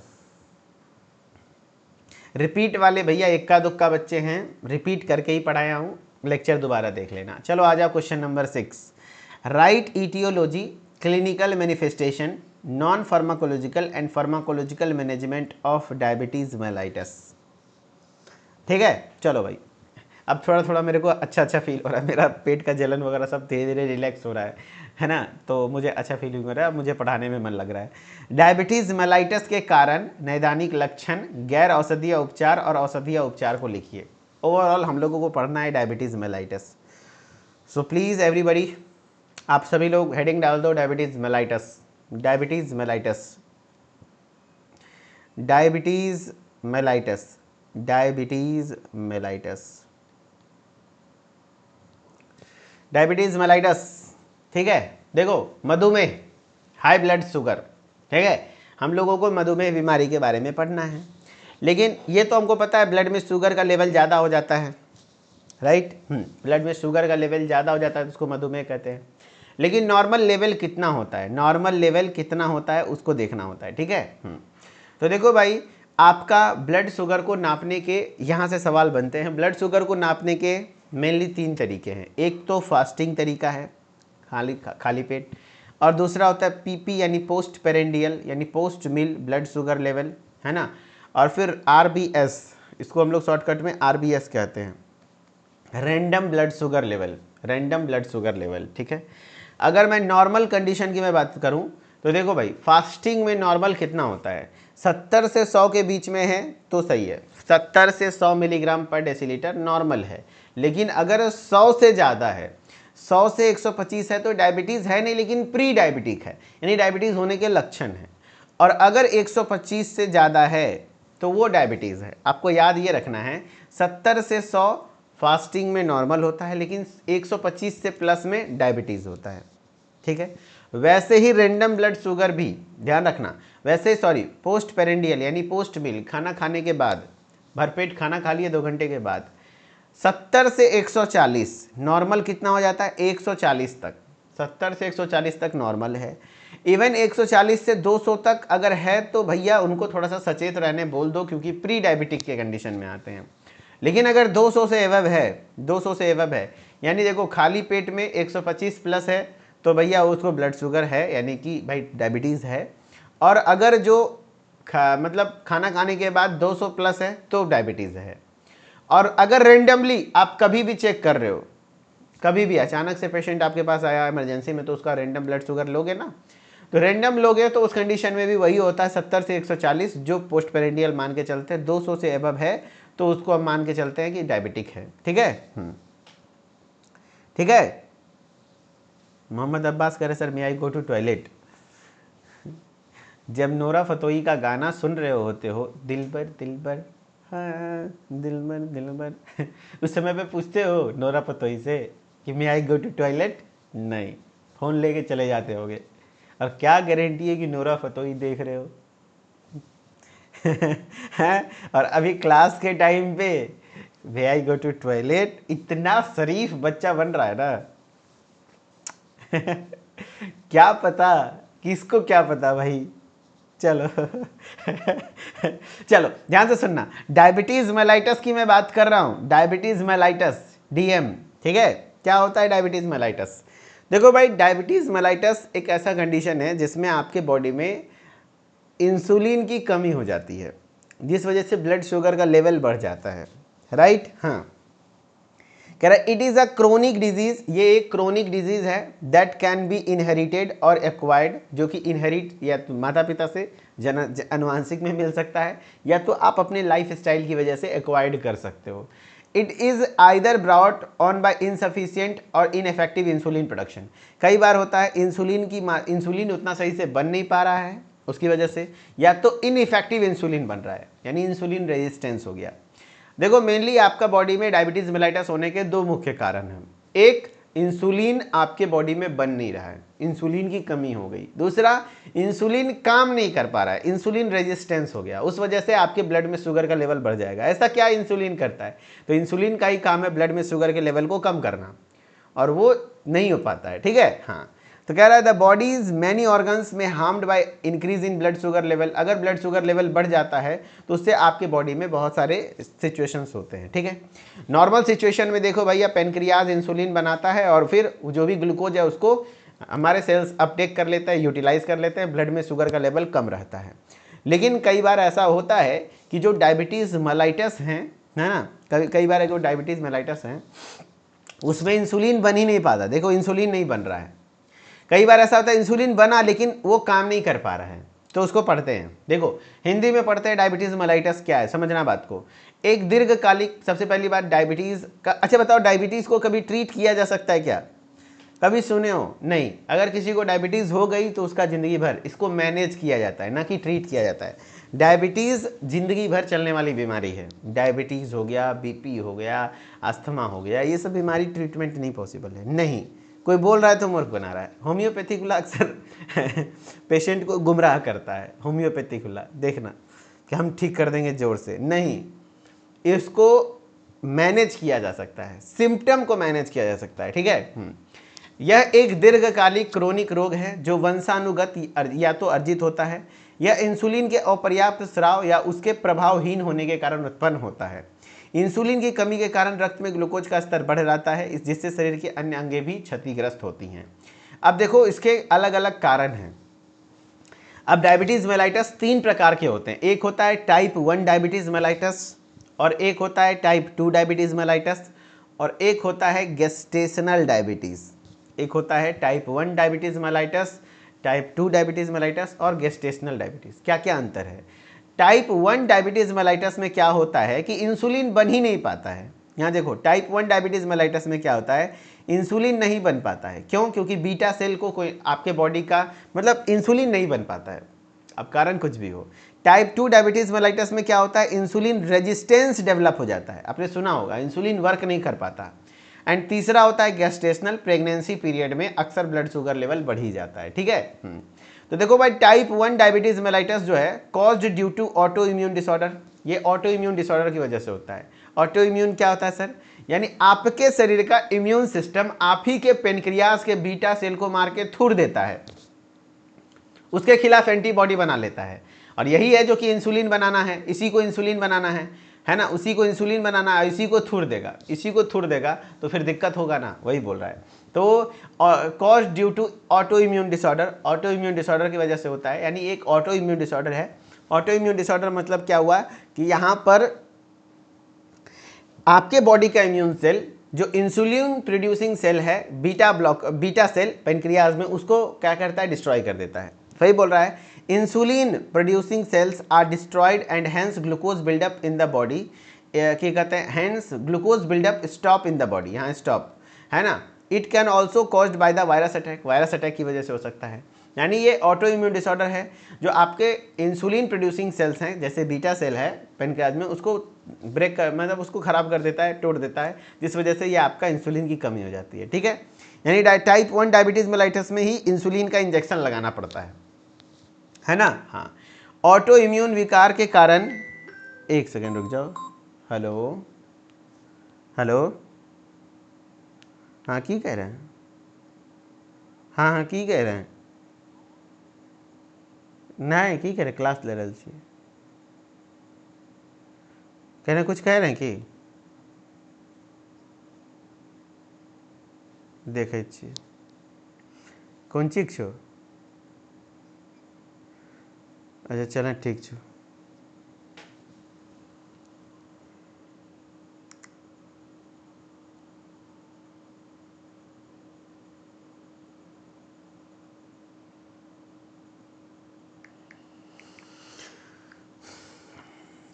रिपीट वाले भैया इक्का दुक्का बच्चे हैं, रिपीट करके ही पढ़ाया हूँ, लेक्चर दोबारा देख लेना। चलो आ जाओ question number 6, right etiology, clinical manifestation, non pharmacological and pharmacological management of diabetes mellitus, ठीक है। चलो भाई, अब थोड़ा थोड़ा मेरे को अच्छा फील हो रहा है, मेरा पेट का जलन वगैरह सब धीरे धीरे रिलैक्स हो रहा है ना, तो मुझे अच्छा फीलिंग हो रहा है, मुझे पढ़ाने में मन लग रहा है। डायबिटीज़ मेलाइटस के कारण, नैदानिक लक्षण, गैर औषधीय उपचार और औषधीय उपचार को लिखिए। ओवरऑल हम लोगों को पढ़ना है diabetes mellitus. So please everybody आप सभी लोग हेडिंग डाल दो diabetes mellitus, diabetes mellitus, diabetes mellitus, diabetes mellitus, diabetes mellitus. ठीक है, देखो मधुमेह, हाई ब्लड शुगर, ठीक है, हम लोगों को मधुमेह बीमारी के बारे में पढ़ना है, लेकिन ये तो हमको पता है ब्लड में शुगर का लेवल ज़्यादा हो जाता है, राइट। ब्लड में शुगर का लेवल ज़्यादा हो जाता है तो उसको मधुमेह कहते हैं। लेकिन नॉर्मल लेवल कितना होता है, नॉर्मल लेवल कितना होता है उसको देखना होता है, ठीक है। तो देखो भाई, आपका ब्लड शुगर को नापने के यहाँ से सवाल बनते हैं। ब्लड शुगर को नापने के मेनली 3 तरीके हैं। एक तो फास्टिंग तरीका है, खाली पेट, और दूसरा होता है पीपी यानी पोस्ट पेरेंडियल यानी पोस्ट मील ब्लड शुगर लेवल, है ना। और फिर आरबीएस, इसको हम लोग शॉर्टकट में आरबीएस कहते हैं, random blood sugar level, random blood sugar level, ठीक है। अगर मैं नॉर्मल कंडीशन की मैं बात करूं तो देखो भाई, फास्टिंग में नॉर्मल कितना होता है, 70 से 100 के बीच में है तो सही है, 70 से 100 मिलीग्राम पर डेसीलीटर नॉर्मल है। लेकिन अगर 100 से ज़्यादा है, 100 से 125 है तो डायबिटीज़ है नहीं, लेकिन प्री डायबिटिक है, यानी डायबिटीज़ होने के लक्षण हैं। और अगर 125 से ज़्यादा है तो वो डायबिटीज़ है। आपको याद ये रखना है, 70 से 100 फास्टिंग में नॉर्मल होता है, लेकिन 125 से प्लस में डायबिटीज़ होता है, ठीक है। वैसे ही रैंडम ब्लड शुगर भी ध्यान रखना, वैसे सॉरी पोस्ट पेरेंडियल यानी पोस्ट मील, खाना खाने के बाद, भरपेट खाना खा लिए 2 घंटे के बाद, 70 से 140 नॉर्मल कितना हो जाता है, 140 तक, 70 से 140 तक नॉर्मल है। इवन 140 से 200 तक अगर है तो भैया उनको थोड़ा सा सचेत रहने बोल दो, क्योंकि प्री डायबिटिक के कंडीशन में आते हैं। लेकिन अगर 200 से एवब है, 200 से एवब है, यानी देखो खाली पेट में 125 प्लस है तो भैया उसको ब्लड शुगर है, यानी कि भाई डायबिटीज़ है। और अगर जो मतलब खाना खाने के बाद 200 प्लस है तो डायबिटीज़ है। और अगर रेंडमली आप कभी भी चेक कर रहे हो, कभी भी अचानक से पेशेंट आपके पास आया इमरजेंसी में, तो उसका रेंडम ब्लड शुगर लोगे ना, तो रेंडम लोगे तो उस कंडीशन में भी वही होता है, 70 से 140 जो पोस्ट पेरेंडियल मान के चलते हैं। 200 से एबव है तो उसको हम मान के चलते हैं कि डायबिटिक है, ठीक है। ठीक है। मोहम्मद अब्बास कह रहे sir may I go to toilet. जब नोरा फतोही का गाना सुन रहे होते हो, दिल भर हाँ दिल भर उस समय पे पूछते हो नोरा फतोही से कि मे आई गो टू टॉयलेट? नहीं, फ़ोन लेके चले जाते होगे। और क्या गारंटी है कि नोरा फतोही देख रहे हो हैं? और अभी क्लास के टाइम पे मे आई गो टू टॉयलेट, इतना शरीफ बच्चा बन रहा है ना क्या पता, किसको क्या पता भाई। चलो चलो ध्यान से सुनना, डायबिटीज मेलाइटस की मैं बात कर रहा हूं, डायबिटीज मेलाइटस, डीएम, ठीक है। क्या होता है डायबिटीज मेलाइटस? देखो भाई, डायबिटीज मेलाइटस एक ऐसा कंडीशन है जिसमें आपके बॉडी में इंसुलिन की कमी हो जाती है, जिस वजह से ब्लड शुगर का लेवल बढ़ जाता है, राइट। हाँ, कह रहा है it is a chronic disease, ये एक क्रोनिक डिजीज है दैट कैन बी इनहेरिटेड और एक्वायर्ड, जो कि इनहेरिट या तो माता पिता से अनुवांशिक में मिल सकता है, या तो आप अपने लाइफ स्टाइल की वजह से एक्वायर्ड कर सकते हो। It is either brought on by insufficient और इनफेक्टिव इंसुलिन प्रोडक्शन। कई बार होता है इंसुलिन उतना सही से बन नहीं पा रहा है उसकी वजह से, या तो इनइफेक्टिव इंसुलिन बन रहा है यानी इंसुलिन रेजिस्टेंस हो गया। देखो मेनली आपका बॉडी में डायबिटीज मेलाइटस होने के 2 मुख्य कारण हैं। एक, इंसुलिन आपके बॉडी में बन नहीं रहा है, इंसुलिन की कमी हो गई। दूसरा, इंसुलिन काम नहीं कर पा रहा है, इंसुलिन रेजिस्टेंस हो गया, उस वजह से आपके ब्लड में शुगर का लेवल बढ़ जाएगा। ऐसा क्या इंसुलिन करता है? तो इंसुलिन का ही काम है ब्लड में शुगर के लेवल को कम करना, और वो नहीं हो पाता है, ठीक है। हाँ, तो कह रहा है द बॉडीज मैनी ऑर्गन्स में harmed by increase in blood sugar level. अगर ब्लड शुगर लेवल बढ़ जाता है तो उससे आपके बॉडी में बहुत सारे सिचुएशंस होते हैं, ठीक है। नॉर्मल सिचुएशन में देखो भैया, पेनक्रियाज इंसुलिन बनाता है और फिर जो भी ग्लूकोज है उसको हमारे सेल्स अपटेक कर लेता है, यूटिलाइज कर लेते हैं, ब्लड में शुगर का लेवल कम रहता है। लेकिन कई बार ऐसा होता है कि जो डायबिटीज़ मेलाइटस हैं, है ना, कई बार जो डायबिटीज़ मेलाइटस हैं उसमें इंसुलिन बन ही नहीं पाता। देखो इंसुलिन नहीं बन रहा है, कई बार ऐसा होता है इंसुलिन बना लेकिन वो काम नहीं कर पा रहा है, तो उसको पढ़ते हैं। देखो हिंदी में पढ़ते हैं डायबिटीज मेलाइटस क्या है, समझना बात को। एक दीर्घकालिक, सबसे पहली बात डायबिटीज का, अच्छा बताओ डायबिटीज को कभी ट्रीट किया जा सकता है क्या? कभी सुने हो? नहीं। अगर किसी को डायबिटीज़ हो गई तो उसका ज़िंदगी भर इसको मैनेज किया जाता है, ना कि ट्रीट किया जाता है। डायबिटीज़ ज़िंदगी भर चलने वाली बीमारी है। डायबिटीज़ हो गया, बीपी हो गया, अस्थमा हो गया, ये सब बीमारी ट्रीटमेंट नहीं पॉसिबल है। नहीं, कोई बोल रहा है तो मूर्ख बना रहा है। होम्योपैथिक वाला अक्सर पेशेंट को गुमराह करता है। होम्योपैथिक वाला देखना कि हम ठीक कर देंगे जोर से, नहीं, इसको मैनेज किया जा सकता है, सिम्टम को मैनेज किया जा सकता है। ठीक है। यह एक दीर्घकालिक क्रोनिक रोग है जो वंशानुगत या तो अर्जित होता है या इंसुलिन के अपर्याप्त स्राव या उसके प्रभावहीन होने के कारण उत्पन्न होता है। इंसुलिन की कमी के कारण रक्त में ग्लूकोज का स्तर बढ़ जाता है, जिससे शरीर के अन्य अंगे भी क्षतिग्रस्त होती हैं। अब देखो, इसके अलग अलग कारण हैं। अब डायबिटीज मेलाइटस 3 प्रकार के होते हैं। एक होता है टाइप 1 डायबिटीज मेलाइटस, और एक होता है टाइप 2 डायबिटीज मेलाइटस, और एक होता है गेस्टेशनल डायबिटीज। एक होता है type 1 diabetes mellitus, type 2 diabetes mellitus और गेस्टेशनल डायबिटीज। क्या क्या अंतर है? टाइप 1 डायबिटीज मेलाइटस में क्या होता है कि इंसुलिन बन ही नहीं पाता है। यहाँ देखो, टाइप 1 डायबिटीज मेलाइटस में क्या होता है, इंसुलिन नहीं बन पाता है। क्यों? क्योंकि बीटा सेल को कोई आपके बॉडी का मतलब इंसुलिन नहीं बन पाता है, अब कारण कुछ भी हो। टाइप 2 डायबिटीज मेलाइटस में क्या होता है, इंसुलिन रेजिस्टेंस डेवलप हो जाता है। आपने सुना होगा, इंसुलिन वर्क नहीं कर पाता। एंड तीसरा होता है गेस्टेशनल, प्रेगनेंसी पीरियड में अक्सर ब्लड शुगर लेवल बढ़ ही जाता है। ठीक है। तो देखो भाई, टाइप 1 डायबिटीज मेलाइटस जो है caused due to autoimmune disorder. ये ऑटो इम्यून डिसऑर्डर की वजह से होता है। ऑटो इम्यून क्या होता है सर? यानी आपके शरीर का इम्यून सिस्टम आप ही के पेनक्रियास के बीटा सेल को मार के थूर देता है, उसके खिलाफ एंटीबॉडी बना लेता है। और यही है जो कि इंसुलिन बनाना है, इसी को इंसुलिन बनाना है ना, उसी को इंसुलिन बनाना है, इसी को थूर देगा, इसी को थूर देगा तो फिर दिक्कत होगा ना, वही बोल रहा है। तो cause due to autoimmune disorder, autoimmune disorder की वजह से होता है। यानी एक ऑटो इम्यून डिसऑर्डर है। ऑटो इम्यून डिसऑर्डर मतलब क्या हुआ कि यहाँ पर आपके बॉडी का इम्यून सेल जो इंसुलिन प्रोड्यूसिंग सेल है, बीटा सेल पेनक्रियाज में, उसको क्या करता है, डिस्ट्रॉय कर देता है। सही बोल रहा है। Insulin producing cells are destroyed and hence glucose buildup in the body, क्या कहते हैं, hence glucose buildup stop in the body, यहाँ स्टॉप है ना। It can also caused by the virus attack, virus attack की वजह से हो सकता है। यानी ये ऑटो इम्यून डिसऑर्डर है जो आपके इंसुलिन प्रोड्यूसिंग सेल्स हैं, जैसे बीटा सेल है पेनक्रियाज में, उसको ब्रेक कर, मतलब उसको खराब कर देता है, तोड़ देता है, जिस वजह से ये आपका इंसुलिन की कमी हो जाती है। ठीक है। यानी टाइप 1 डायबिटीज मेलाइटस में ही इंसुलिन का इंजेक्शन लगाना पड़ता है ना। हाँ, ऑटो इम्यून विकार के कारण, एक सेकेंड रुक जाओ, हेलो हेलो, हाँ की कह रहे हैं, हाँ की कह रहे हैं, नहीं की कह रहे, क्लास ले रहे छी, कह रहे कुछ कह रहे हैं कि देखे छी कौन चीज छो, अच्छा चलें ठीक छो।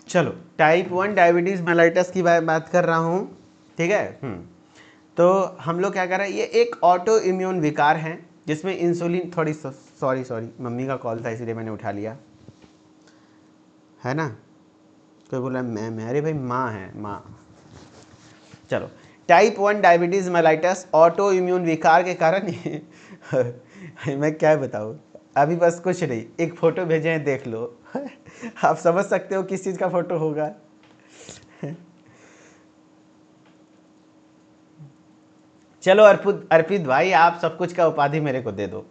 चलो, टाइप 1 डायबिटीज़ मेलाइटस की बात कर रहा हूँ। ठीक है। तो हम लोग क्या कर रहे हैं, ये एक ऑटो इम्यून विकार है जिसमें इंसुलिन, थोड़ी सॉरी मम्मी का कॉल था इसलिए मैंने उठा लिया, है ना। कोई बोला मैं, अरे भाई माँ है, माँ। चलो, type 1 diabetes mellitus auto immune विकार के कारण मैं क्या बताऊँ अभी, बस कुछ नहीं, एक फ़ोटो भेजे हैं, देख लो आप समझ सकते हो किस चीज़ का फ़ोटो होगा। चलो अर्पित भाई, आप सब कुछ का उपाधि मेरे को दे दो।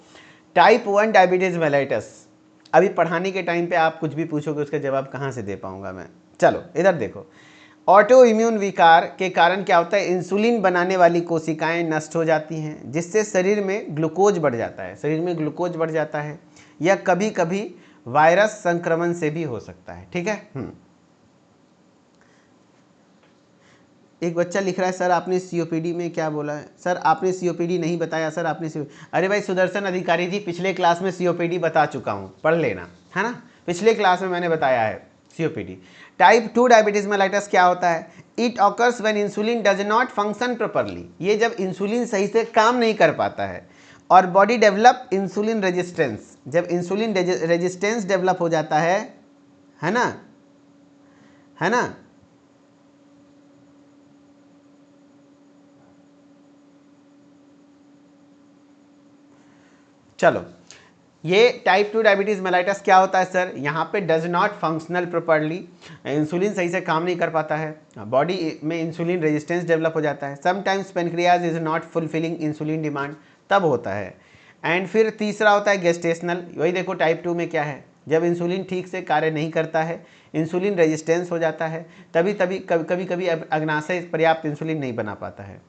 टाइप 1 डायबिटीज़ मेलाइटस, अभी पढ़ाने के टाइम पे आप कुछ भी पूछोगे उसका जवाब कहाँ से दे पाऊंगा मैं। चलो इधर देखो, ऑटो इम्यून विकार के कारण क्या होता है, इंसुलिन बनाने वाली कोशिकाएं नष्ट हो जाती हैं, जिससे शरीर में ग्लूकोज बढ़ जाता है, शरीर में ग्लूकोज बढ़ जाता है, या कभी कभी वायरस संक्रमण से भी हो सकता है। ठीक है। एक बच्चा लिख रहा है, सर आपने सीओपीडी में क्या बोला है, सर आपने सीओपीडी नहीं बताया, सर आपने अरे भाई सुदर्शन अधिकारी जी, पिछले क्लास में सीओपीडी बता चुका हूँ, पढ़ लेना, है ना। पिछले क्लास में मैंने बताया है COPD। टाइप 2 डायबिटीज मेलाइटस क्या होता है? It occurs when insulin does not function properly. ये जब इंसुलिन सही से काम नहीं कर पाता है और बॉडी डेवलप इंसुलिन रेजिस्टेंस, जब इंसुलिन रेजिस्टेंस डेवलप हो जाता है ना, है ना। चलो, ये टाइप 2 डायबिटीज मेलाइटस क्या होता है सर? यहाँ पे does not functional properly, insulin सही से काम नहीं कर पाता है, बॉडी में इंसुलिन रेजिस्टेंस डेवलप हो जाता है, sometimes pancreas is not fulfilling insulin demand, तब होता है। एंड फिर तीसरा होता है गेस्टेशनल। वही देखो टाइप 2 में क्या है, जब इंसुलिन ठीक से कार्य नहीं करता है, इंसुलिन रेजिस्टेंस हो जाता है, कभी कभी अग्नाशय पर्याप्त इंसुलिन नहीं बना पाता है।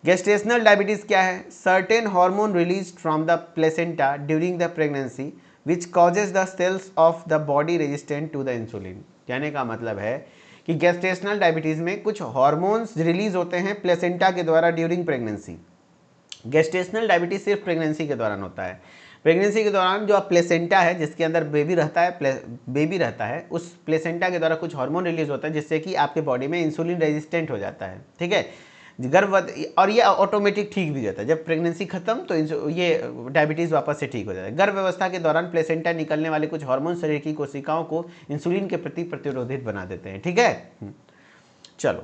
गेस्टेशनल डायबिटीज क्या है? Certain hormone release from the placenta during the pregnancy which causes the cells of the body resistant to the insulin. कहने का मतलब है कि गेस्टेशनल डायबिटीज में कुछ हार्मोन्स रिलीज होते हैं प्लेसेंटा के द्वारा ड्यूरिंग प्रेगनेंसी। गेस्टेशनल डायबिटीज सिर्फ प्रेगनेंसी के दौरान होता है। प्रेगनेंसी के दौरान जो प्लेसेंटा है, जिसके अंदर बेबी रहता है, उस प्लेसेंटा के द्वारा कुछ हार्मोन रिलीज होता है जिससे कि आपके बॉडी में इंसुलिन रेजिस्टेंट हो जाता है। ठीक है, गर्भवती, और ये ऑटोमेटिक ठीक भी जाता है। जब प्रेगनेंसी खत्म तो ये डायबिटीज़ वापस से ठीक हो जाता है। गर्भ व्यवस्था के दौरान प्लेसेंटा निकलने वाले कुछ हार्मोन शरीर की कोशिकाओं को इंसुलिन के प्रति प्रतिरोधित बना देते हैं। ठीक है, चलो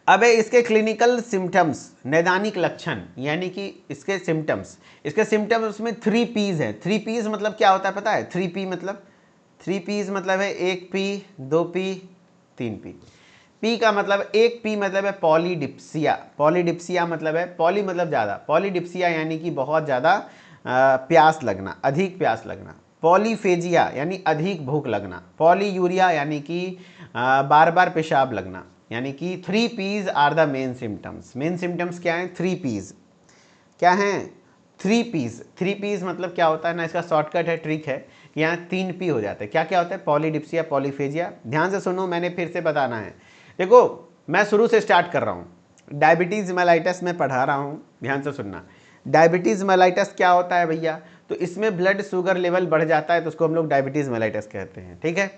अब इसके क्लिनिकल सिम्टम्स, नैदानिक लक्षण, यानी कि इसके सिम्टम्स में 3 P's है। 3 P's मतलब क्या होता है पता है? 3 P's मतलब है 1 P, 2 P, 3 P। P का मतलब, 1 P मतलब है पॉलीडिप्सिया। पॉलीडिप्सिया मतलब है, पॉली मतलब ज़्यादा, पॉलीडिप्सिया यानी कि बहुत ज़्यादा प्यास लगना, अधिक प्यास लगना। पॉलीफेजिया यानी अधिक भूख लगना। पॉलीयूरिया यानी कि बार बार पेशाब लगना। यानी कि 3 P's are the main symptoms. Main symptoms क्या हैं? 3 P's क्या हैं? 3 P's। 3 P's मतलब क्या होता है ना, इसका शॉर्टकट है, ट्रिक है, यहाँ 3 P हो जाता है। क्या क्या होता है? Polydipsia, polyphagia. ध्यान से सुनो, मैंने फिर से बताना है। देखो मैं शुरू से स्टार्ट कर रहा हूँ। डायबिटीज़ मेलाइटस में पढ़ा रहा हूँ, ध्यान से सुनना। डायबिटीज़ मेलाइटस क्या होता है भैया? तो इसमें ब्लड शुगर लेवल बढ़ जाता है, तो उसको हम लोग डायबिटीज़ मेलाइटस कहते हैं। ठीक है,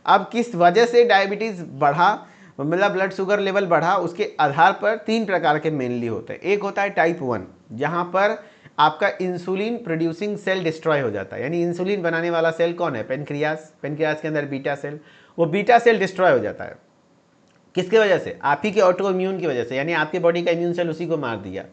अब किस वजह से डायबिटीज़ बढ़ा, मतलब ब्लड शुगर लेवल बढ़ा, उसके आधार पर 3 प्रकार के मेनली होते हैं। एक होता है टाइप 1, जहाँ पर आपका इंसुलिन प्रोड्यूसिंग सेल डिस्ट्रॉय हो जाता है। यानी इंसुलिन बनाने वाला सेल कौन है? पेनक्रियास। पेनक्रियास के अंदर बीटा सेल, वो बीटा सेल डिस्ट्रॉय हो जाता है। किसके वजह से? आप ही के ऑटो इम्यून की वजह से, यानी आपके बॉडी का इम्यून सेल उसी को मार दिया,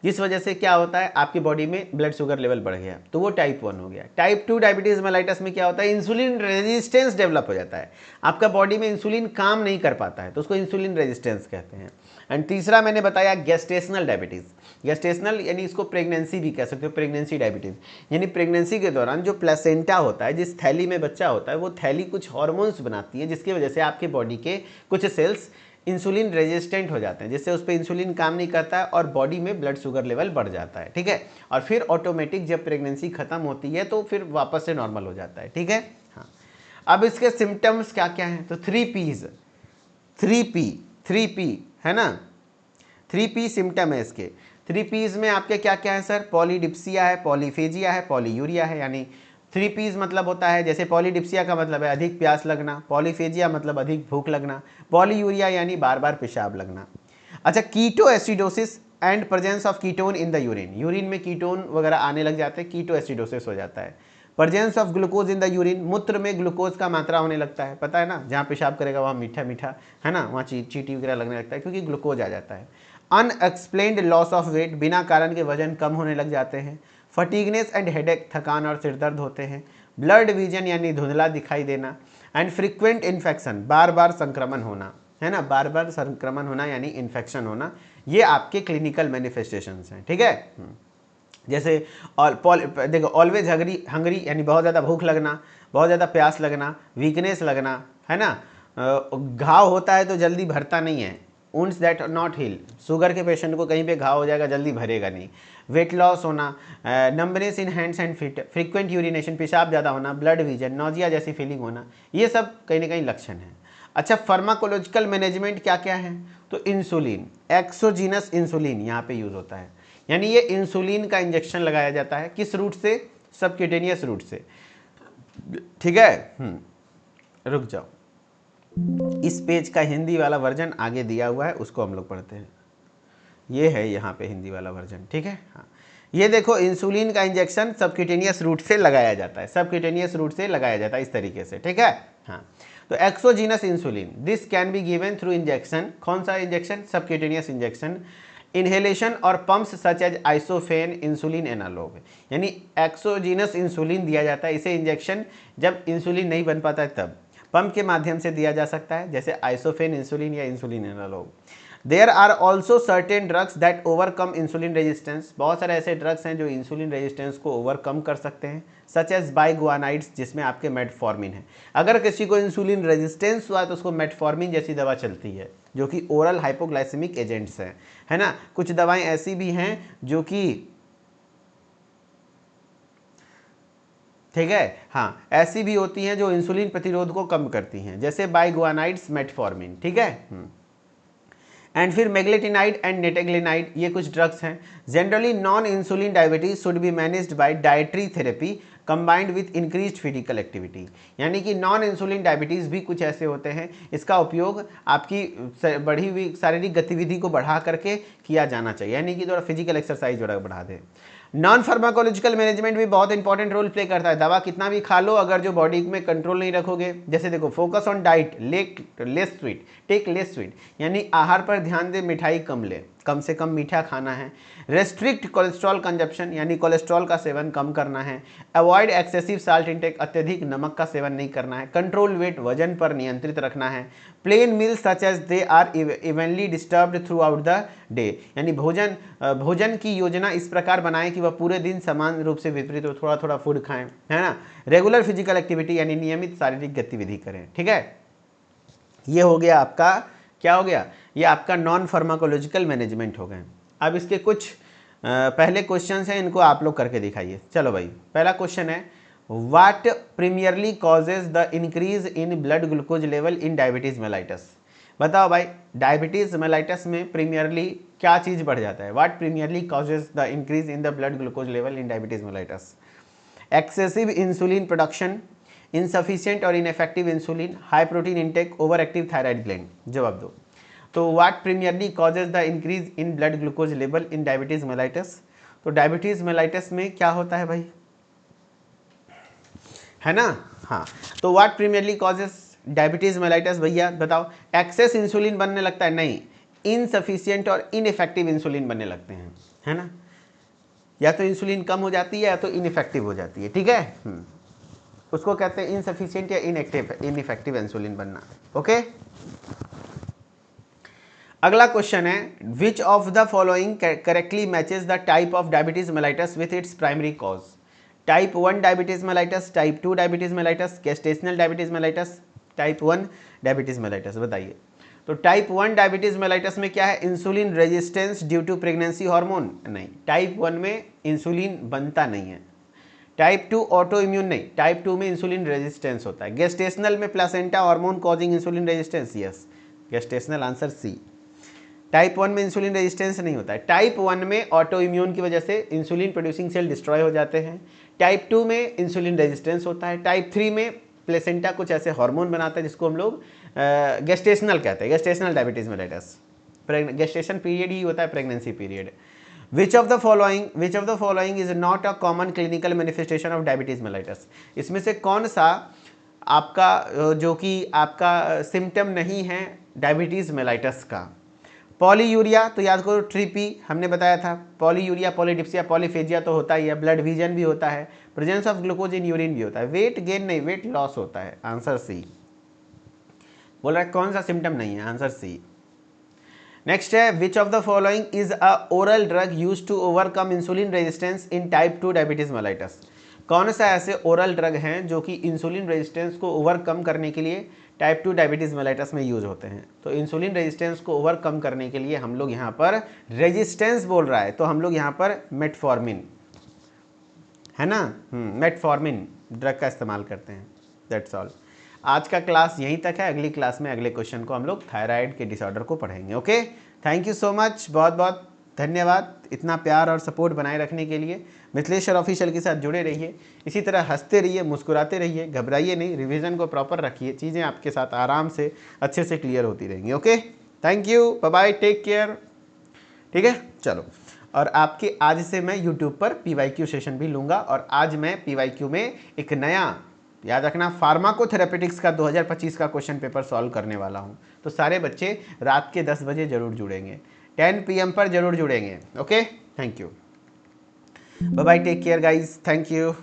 जिस वजह से क्या होता है, आपकी बॉडी में ब्लड शुगर लेवल बढ़ गया, तो वो टाइप 1 हो गया। टाइप 2 डायबिटीज मेलाइटस में क्या होता है? इंसुलिन रेजिस्टेंस डेवलप हो जाता है, आपका बॉडी में इंसुलिन काम नहीं कर पाता है, तो उसको इंसुलिन रेजिस्टेंस कहते हैं। एंड तीसरा मैंने बताया गेस्टेशनल डायबिटीज़। गेस्टेशनल यानी इसको प्रेगनेंसी भी कह सकते हो, प्रेगनेंसी डायबिटीज़, यानी प्रेगनेंसी के दौरान जो प्लेसेंटा होता है, जिस थैली में बच्चा होता है, वो थैली कुछ हार्मोन्स बनाती है, जिसकी वजह से आपके बॉडी के कुछ सेल्स इंसुलिन रेजिस्टेंट हो जाते हैं, जिससे उस पर इंसुलिन काम नहीं करता है और बॉडी में ब्लड शुगर लेवल बढ़ जाता है। ठीक है, और फिर ऑटोमेटिक जब प्रेगनेंसी खत्म होती है तो फिर वापस से नॉर्मल हो जाता है। ठीक है, हाँ। अब इसके सिम्टम्स क्या क्या हैं? तो 3 P's, 3 P है ना, 3 P सिम्टम है इसके। 3 P's में आपके क्या क्या है सर? पॉलीडिप्सिया है, पॉलीफेजिया है, पॉलीयूरिया है। यानी 3 P's मतलब होता है, जैसे पॉलीडिप्सिया का मतलब है अधिक प्यास लगना, पॉलीफेजिया मतलब अधिक भूख लगना, पॉलीयूरिया यानी बार बार पेशाब लगना। अच्छा, ketoacidosis and presence of ketone in the urine. Urine में कीटोन वगैरह आने लग जाते हैं, कीटो एसिडोसिस हो जाता है। Presence of glucose in the urine, मूत्र में ग्लूकोज का मात्रा होने लगता है, पता है ना, जहाँ पेशाब करेगा वहाँ मीठा मीठा है ना, वहाँ चीटी वगैरह लगने लगता है, क्योंकि ग्लूकोज आ जाता है। अनएक्सप्लेन्ड लॉस ऑफ वेट, बिना कारण के वजन कम होने लग जाते हैं। फटीगनेस एंड हेडेक, थकान और सिरदर्द होते हैं। ब्लड विजन यानी धुंधला दिखाई देना। एंड फ्रीक्वेंट इन्फेक्शन, बार बार संक्रमण होना, है ना, बार बार संक्रमण होना यानी इन्फेक्शन होना। ये आपके क्लिनिकल मैनिफेस्टेशंस हैं। ठीक है, जैसे देखो ऑलवेज हंगरी यानी बहुत ज़्यादा भूख लगना, बहुत ज़्यादा प्यास लगना, वीकनेस लगना, है ना, घाव होता है तो जल्दी भरता नहीं है, wounds that not heal, sugar के पेशेंट को कहीं पे घाव हो जाएगा जल्दी भरेगा नहीं। वेट लॉस होना, numbness in hands and feet, frequent urination, पेशाब ज़्यादा होना, ब्लड विजन, नोजिया जैसी फीलिंग होना, ये सब कहीं ना कहीं लक्षण हैं। अच्छा, फार्माकोलॉजिकल मैनेजमेंट क्या क्या है? तो इंसुलिन, एक्सोजीनस इंसुलिन यहाँ पे यूज़ होता है, यानी ये इंसुलिन का इंजेक्शन लगाया जाता है। किस रूट से? सबक्यूटेनियस रूट से। ठीक है, रुक जाओ, इस पेज का हिंदी वाला वर्जन आगे दिया हुआ है, उसको हम लोग पढ़ते हैं। ये है यहाँ पे हिंदी वाला वर्जन, ठीक है। हाँ, ये देखो, इंसुलिन का इंजेक्शन सबक्यूटेनियस रूट से लगाया जाता है, सबक्यूटेनियस रूट से लगाया जाता है इस तरीके से, ठीक है। हाँ, तो exogenous insulin this can be given through injection. कौन सा इंजेक्शन? सबक्यूटेनियस इंजेक्शन, इनहेलेशन और pumps such as isophane insulin analogue. यानी एक्सोजीनस इंसुलिन दिया जाता है, इसे इंजेक्शन जब इंसुलिन नहीं बन पाता है तब पंप के माध्यम से दिया जा सकता है, जैसे आइसोफेन इंसुलिन या insulin analogue. There are also certain drugs that overcome insulin resistance. बहुत सारे ऐसे ड्रग्स हैं जो इंसुलिन रेजिस्टेंस को ओवरकम कर सकते हैं, सच एज बाइगुआनाइड्स, जिसमें आपके मेटफॉर्मिन है। अगर किसी को इंसुलिन रेजिस्टेंस हुआ तो उसको मेटफॉर्मिन जैसी दवा चलती है, जो कि ओरल हाइपोग्लाइसेमिक एजेंट्स हैं, है ना। कुछ दवाएं ऐसी भी हैं जो कि, ठीक है, हाँ, ऐसी भी होती हैं जो इंसुलिन प्रतिरोध को कम करती हैं, जैसे बाइगुआनाइड्स, मेटफॉर्मिन, ठीक है। एंड फिर मेग्लेटिनाइड एंड नेटेग्लिनाइड, ये कुछ ड्रग्स हैं। Generally non insulin diabetes should be managed by dietary therapy combined with increased physical activity. यानी कि नॉन इंसुलिन डायबिटीज़ भी कुछ ऐसे होते हैं, इसका उपयोग आपकी बढ़ी हुई शारीरिक गतिविधि को बढ़ा करके किया जाना चाहिए, यानी कि थोड़ा फिजिकल एक्सरसाइज बढ़ा दे। नॉन फार्माकोलॉजिकल मैनेजमेंट भी बहुत इंपॉर्टेंट रोल प्ले करता है। दवा कितना भी खा लो, अगर जो बॉडी में कंट्रोल नहीं रखोगे, जैसे देखो, focus on diet, less sweet, take less sweet, यानी आहार पर ध्यान दे, मिठाई कम ले, कम से कम मीठा खाना है। रेस्ट्रिक्ट कोलेस्ट्रॉल कंजप्शन, यानी कोलेस्ट्रॉल का सेवन कम करना है। अवॉइड एक्सेसिव साल्ट इंटेक, अत्यधिक नमक का सेवन नहीं करना है। कंट्रोल वेट, वजन पर नियंत्रित रखना है। Plain meals such as they are evenly disturbed throughout the day, यानी भोजन की योजना इस प्रकार बनाएं कि वह पूरे दिन समान रूप से विपरीत हो, थोड़ा थोड़ा फूड खाएं, है ना। रेगुलर फिजिकल एक्टिविटी, यानी नियमित शारीरिक गतिविधि करें, ठीक है। ये हो गया आपका, क्या हो गया, ये आपका नॉन फार्माकोलॉजिकल मैनेजमेंट हो गए। अब इसके कुछ पहले क्वेश्चन हैं, इनको आप लोग करके दिखाइए। चलो भाई, पहला क्वेश्चन है, what primarily causes the increase in blood glucose level in diabetes mellitus. बताओ भाई, डायबिटीज मेलाइटस में प्रीमियरली क्या चीज़ बढ़ जाता है? What primarily causes the increase in the blood glucose level in diabetes mellitus? Excessive insulin production, insufficient और ineffective insulin, high protein intake, over active thyroid gland. जवाब दो। तो what primarily causes the increase in blood glucose level in diabetes mellitus? तो diabetes mellitus में क्या होता है भाई, है ना। हाँ, तो what primarily causes diabetes mellitus, भैया बताओ। एक्सेस इंसुलिन बनने लगता है? नहीं, इनसफिशिएंट और इनइफेक्टिव इंसुलिन बनने लगते हैं, है ना। या तो इंसुलिन कम हो जाती है या तो इनइफेक्टिव हो जाती है, ठीक है। उसको कहते हैं इनसफिशिएंट या इनइफेक्टिव इंसुलिन बनना, ओके। अगला क्वेश्चन है, which of the following correctly matches the type of diabetes mellitus with its primary cause? Type 1 diabetes mellitus, type 2 diabetes mellitus, gestational diabetes mellitus, type 1 diabetes mellitus, बताइए। तो type 1 diabetes mellitus में क्या है? Insulin resistance due to pregnancy hormone? नहीं, type 1 में insulin बनता नहीं है। Type 2 autoimmune? नहीं, टाइप 2 में इंसुलिन रेजिस्टेंस होता है। गेस्टेशनल में placenta hormone causing insulin resistance? Yes, gestational, answer C. Type 1 में इंसुलिन रेजिस्टेंस नहीं होता है। टाइप 1 में ऑटो इम्यून की वजह से इंसुलिन प्रोड्यूसिंग सेल डिस्ट्रॉय हो जाते हैं। टाइप 2 में इंसुलिन रेजिस्टेंस होता है। टाइप 3 में प्लेसेंटा कुछ ऐसे हार्मोन बनाता है जिसको हम लोग गेस्टेशनल कहते हैं, gestational diabetes mellitus. Gestation period ही होता है pregnancy period. Which of the following is not a common clinical manifestation of diabetes mellitus? इसमें से कौन सा आपका जो कि आपका सिम्टम नहीं है डायबिटीज मेलाइटस का? पॉलीयूरिया, तो याद करो ट्रिपी हमने बताया था। पॉलीयूरिया, पॉलीडिप्सिया, पॉलीफेजिया तो होता ही है। ब्लड विजन भी होता है। Presence of glucose in urine भी होता है। वेट गेन नहीं, वेट लॉस होता है, आंसर सी। बोल रहा है कौन सा सिम्टम नहीं है, आंसर सी। नेक्स्ट है, which of the following is a oral drug used to overcome insulin resistance in type 2 diabetes mellitus? कौन सा ऐसे ओरल ड्रग हैं जो कि इंसुलिन रेजिस्टेंस को ओवरकम करने के लिए टाइप 2 डायबिटीज मेलाइटस में यूज होते हैं? तो इंसुलिन रेजिस्टेंस को ओवरकम करने के लिए हम लोग यहाँ पर, रेजिस्टेंस बोल रहा है तो हम लोग यहाँ पर मेटफॉर्मिन, है ना, मेटफॉर्मिन ड्रग का इस्तेमाल करते हैं। That's all. आज का क्लास यहीं तक है। अगली क्लास में अगले क्वेश्चन को हम लोग थायराइड के डिसऑर्डर को पढ़ेंगे। Okay, thank you so much, बहुत बहुत धन्यवाद इतना प्यार और सपोर्ट बनाए रखने के लिए। मिथिलेश सर ऑफिशियल के साथ जुड़े रहिए, इसी तरह हंसते रहिए, मुस्कुराते रहिए, घबराइए नहीं, रिवीजन को प्रॉपर रखिए, चीज़ें आपके साथ आराम से अच्छे से क्लियर होती रहेंगी। Okay, thank you, bye bye, take care. ठीक है, चलो। और आपके आज से मैं यूट्यूब पर PYQ सेशन भी लूँगा, और आज मैं PYQ में एक नया, याद रखना, फार्माकोथेरेपेटिक्स का 2025 का क्वेश्चन पेपर सॉल्व करने वाला हूँ। तो सारे बच्चे रात के 10 बजे जरूर जुड़ेंगे, 10 PM पर जरूर जुड़ेंगे। Okay, thank you, bye bye, take care guys, thank you.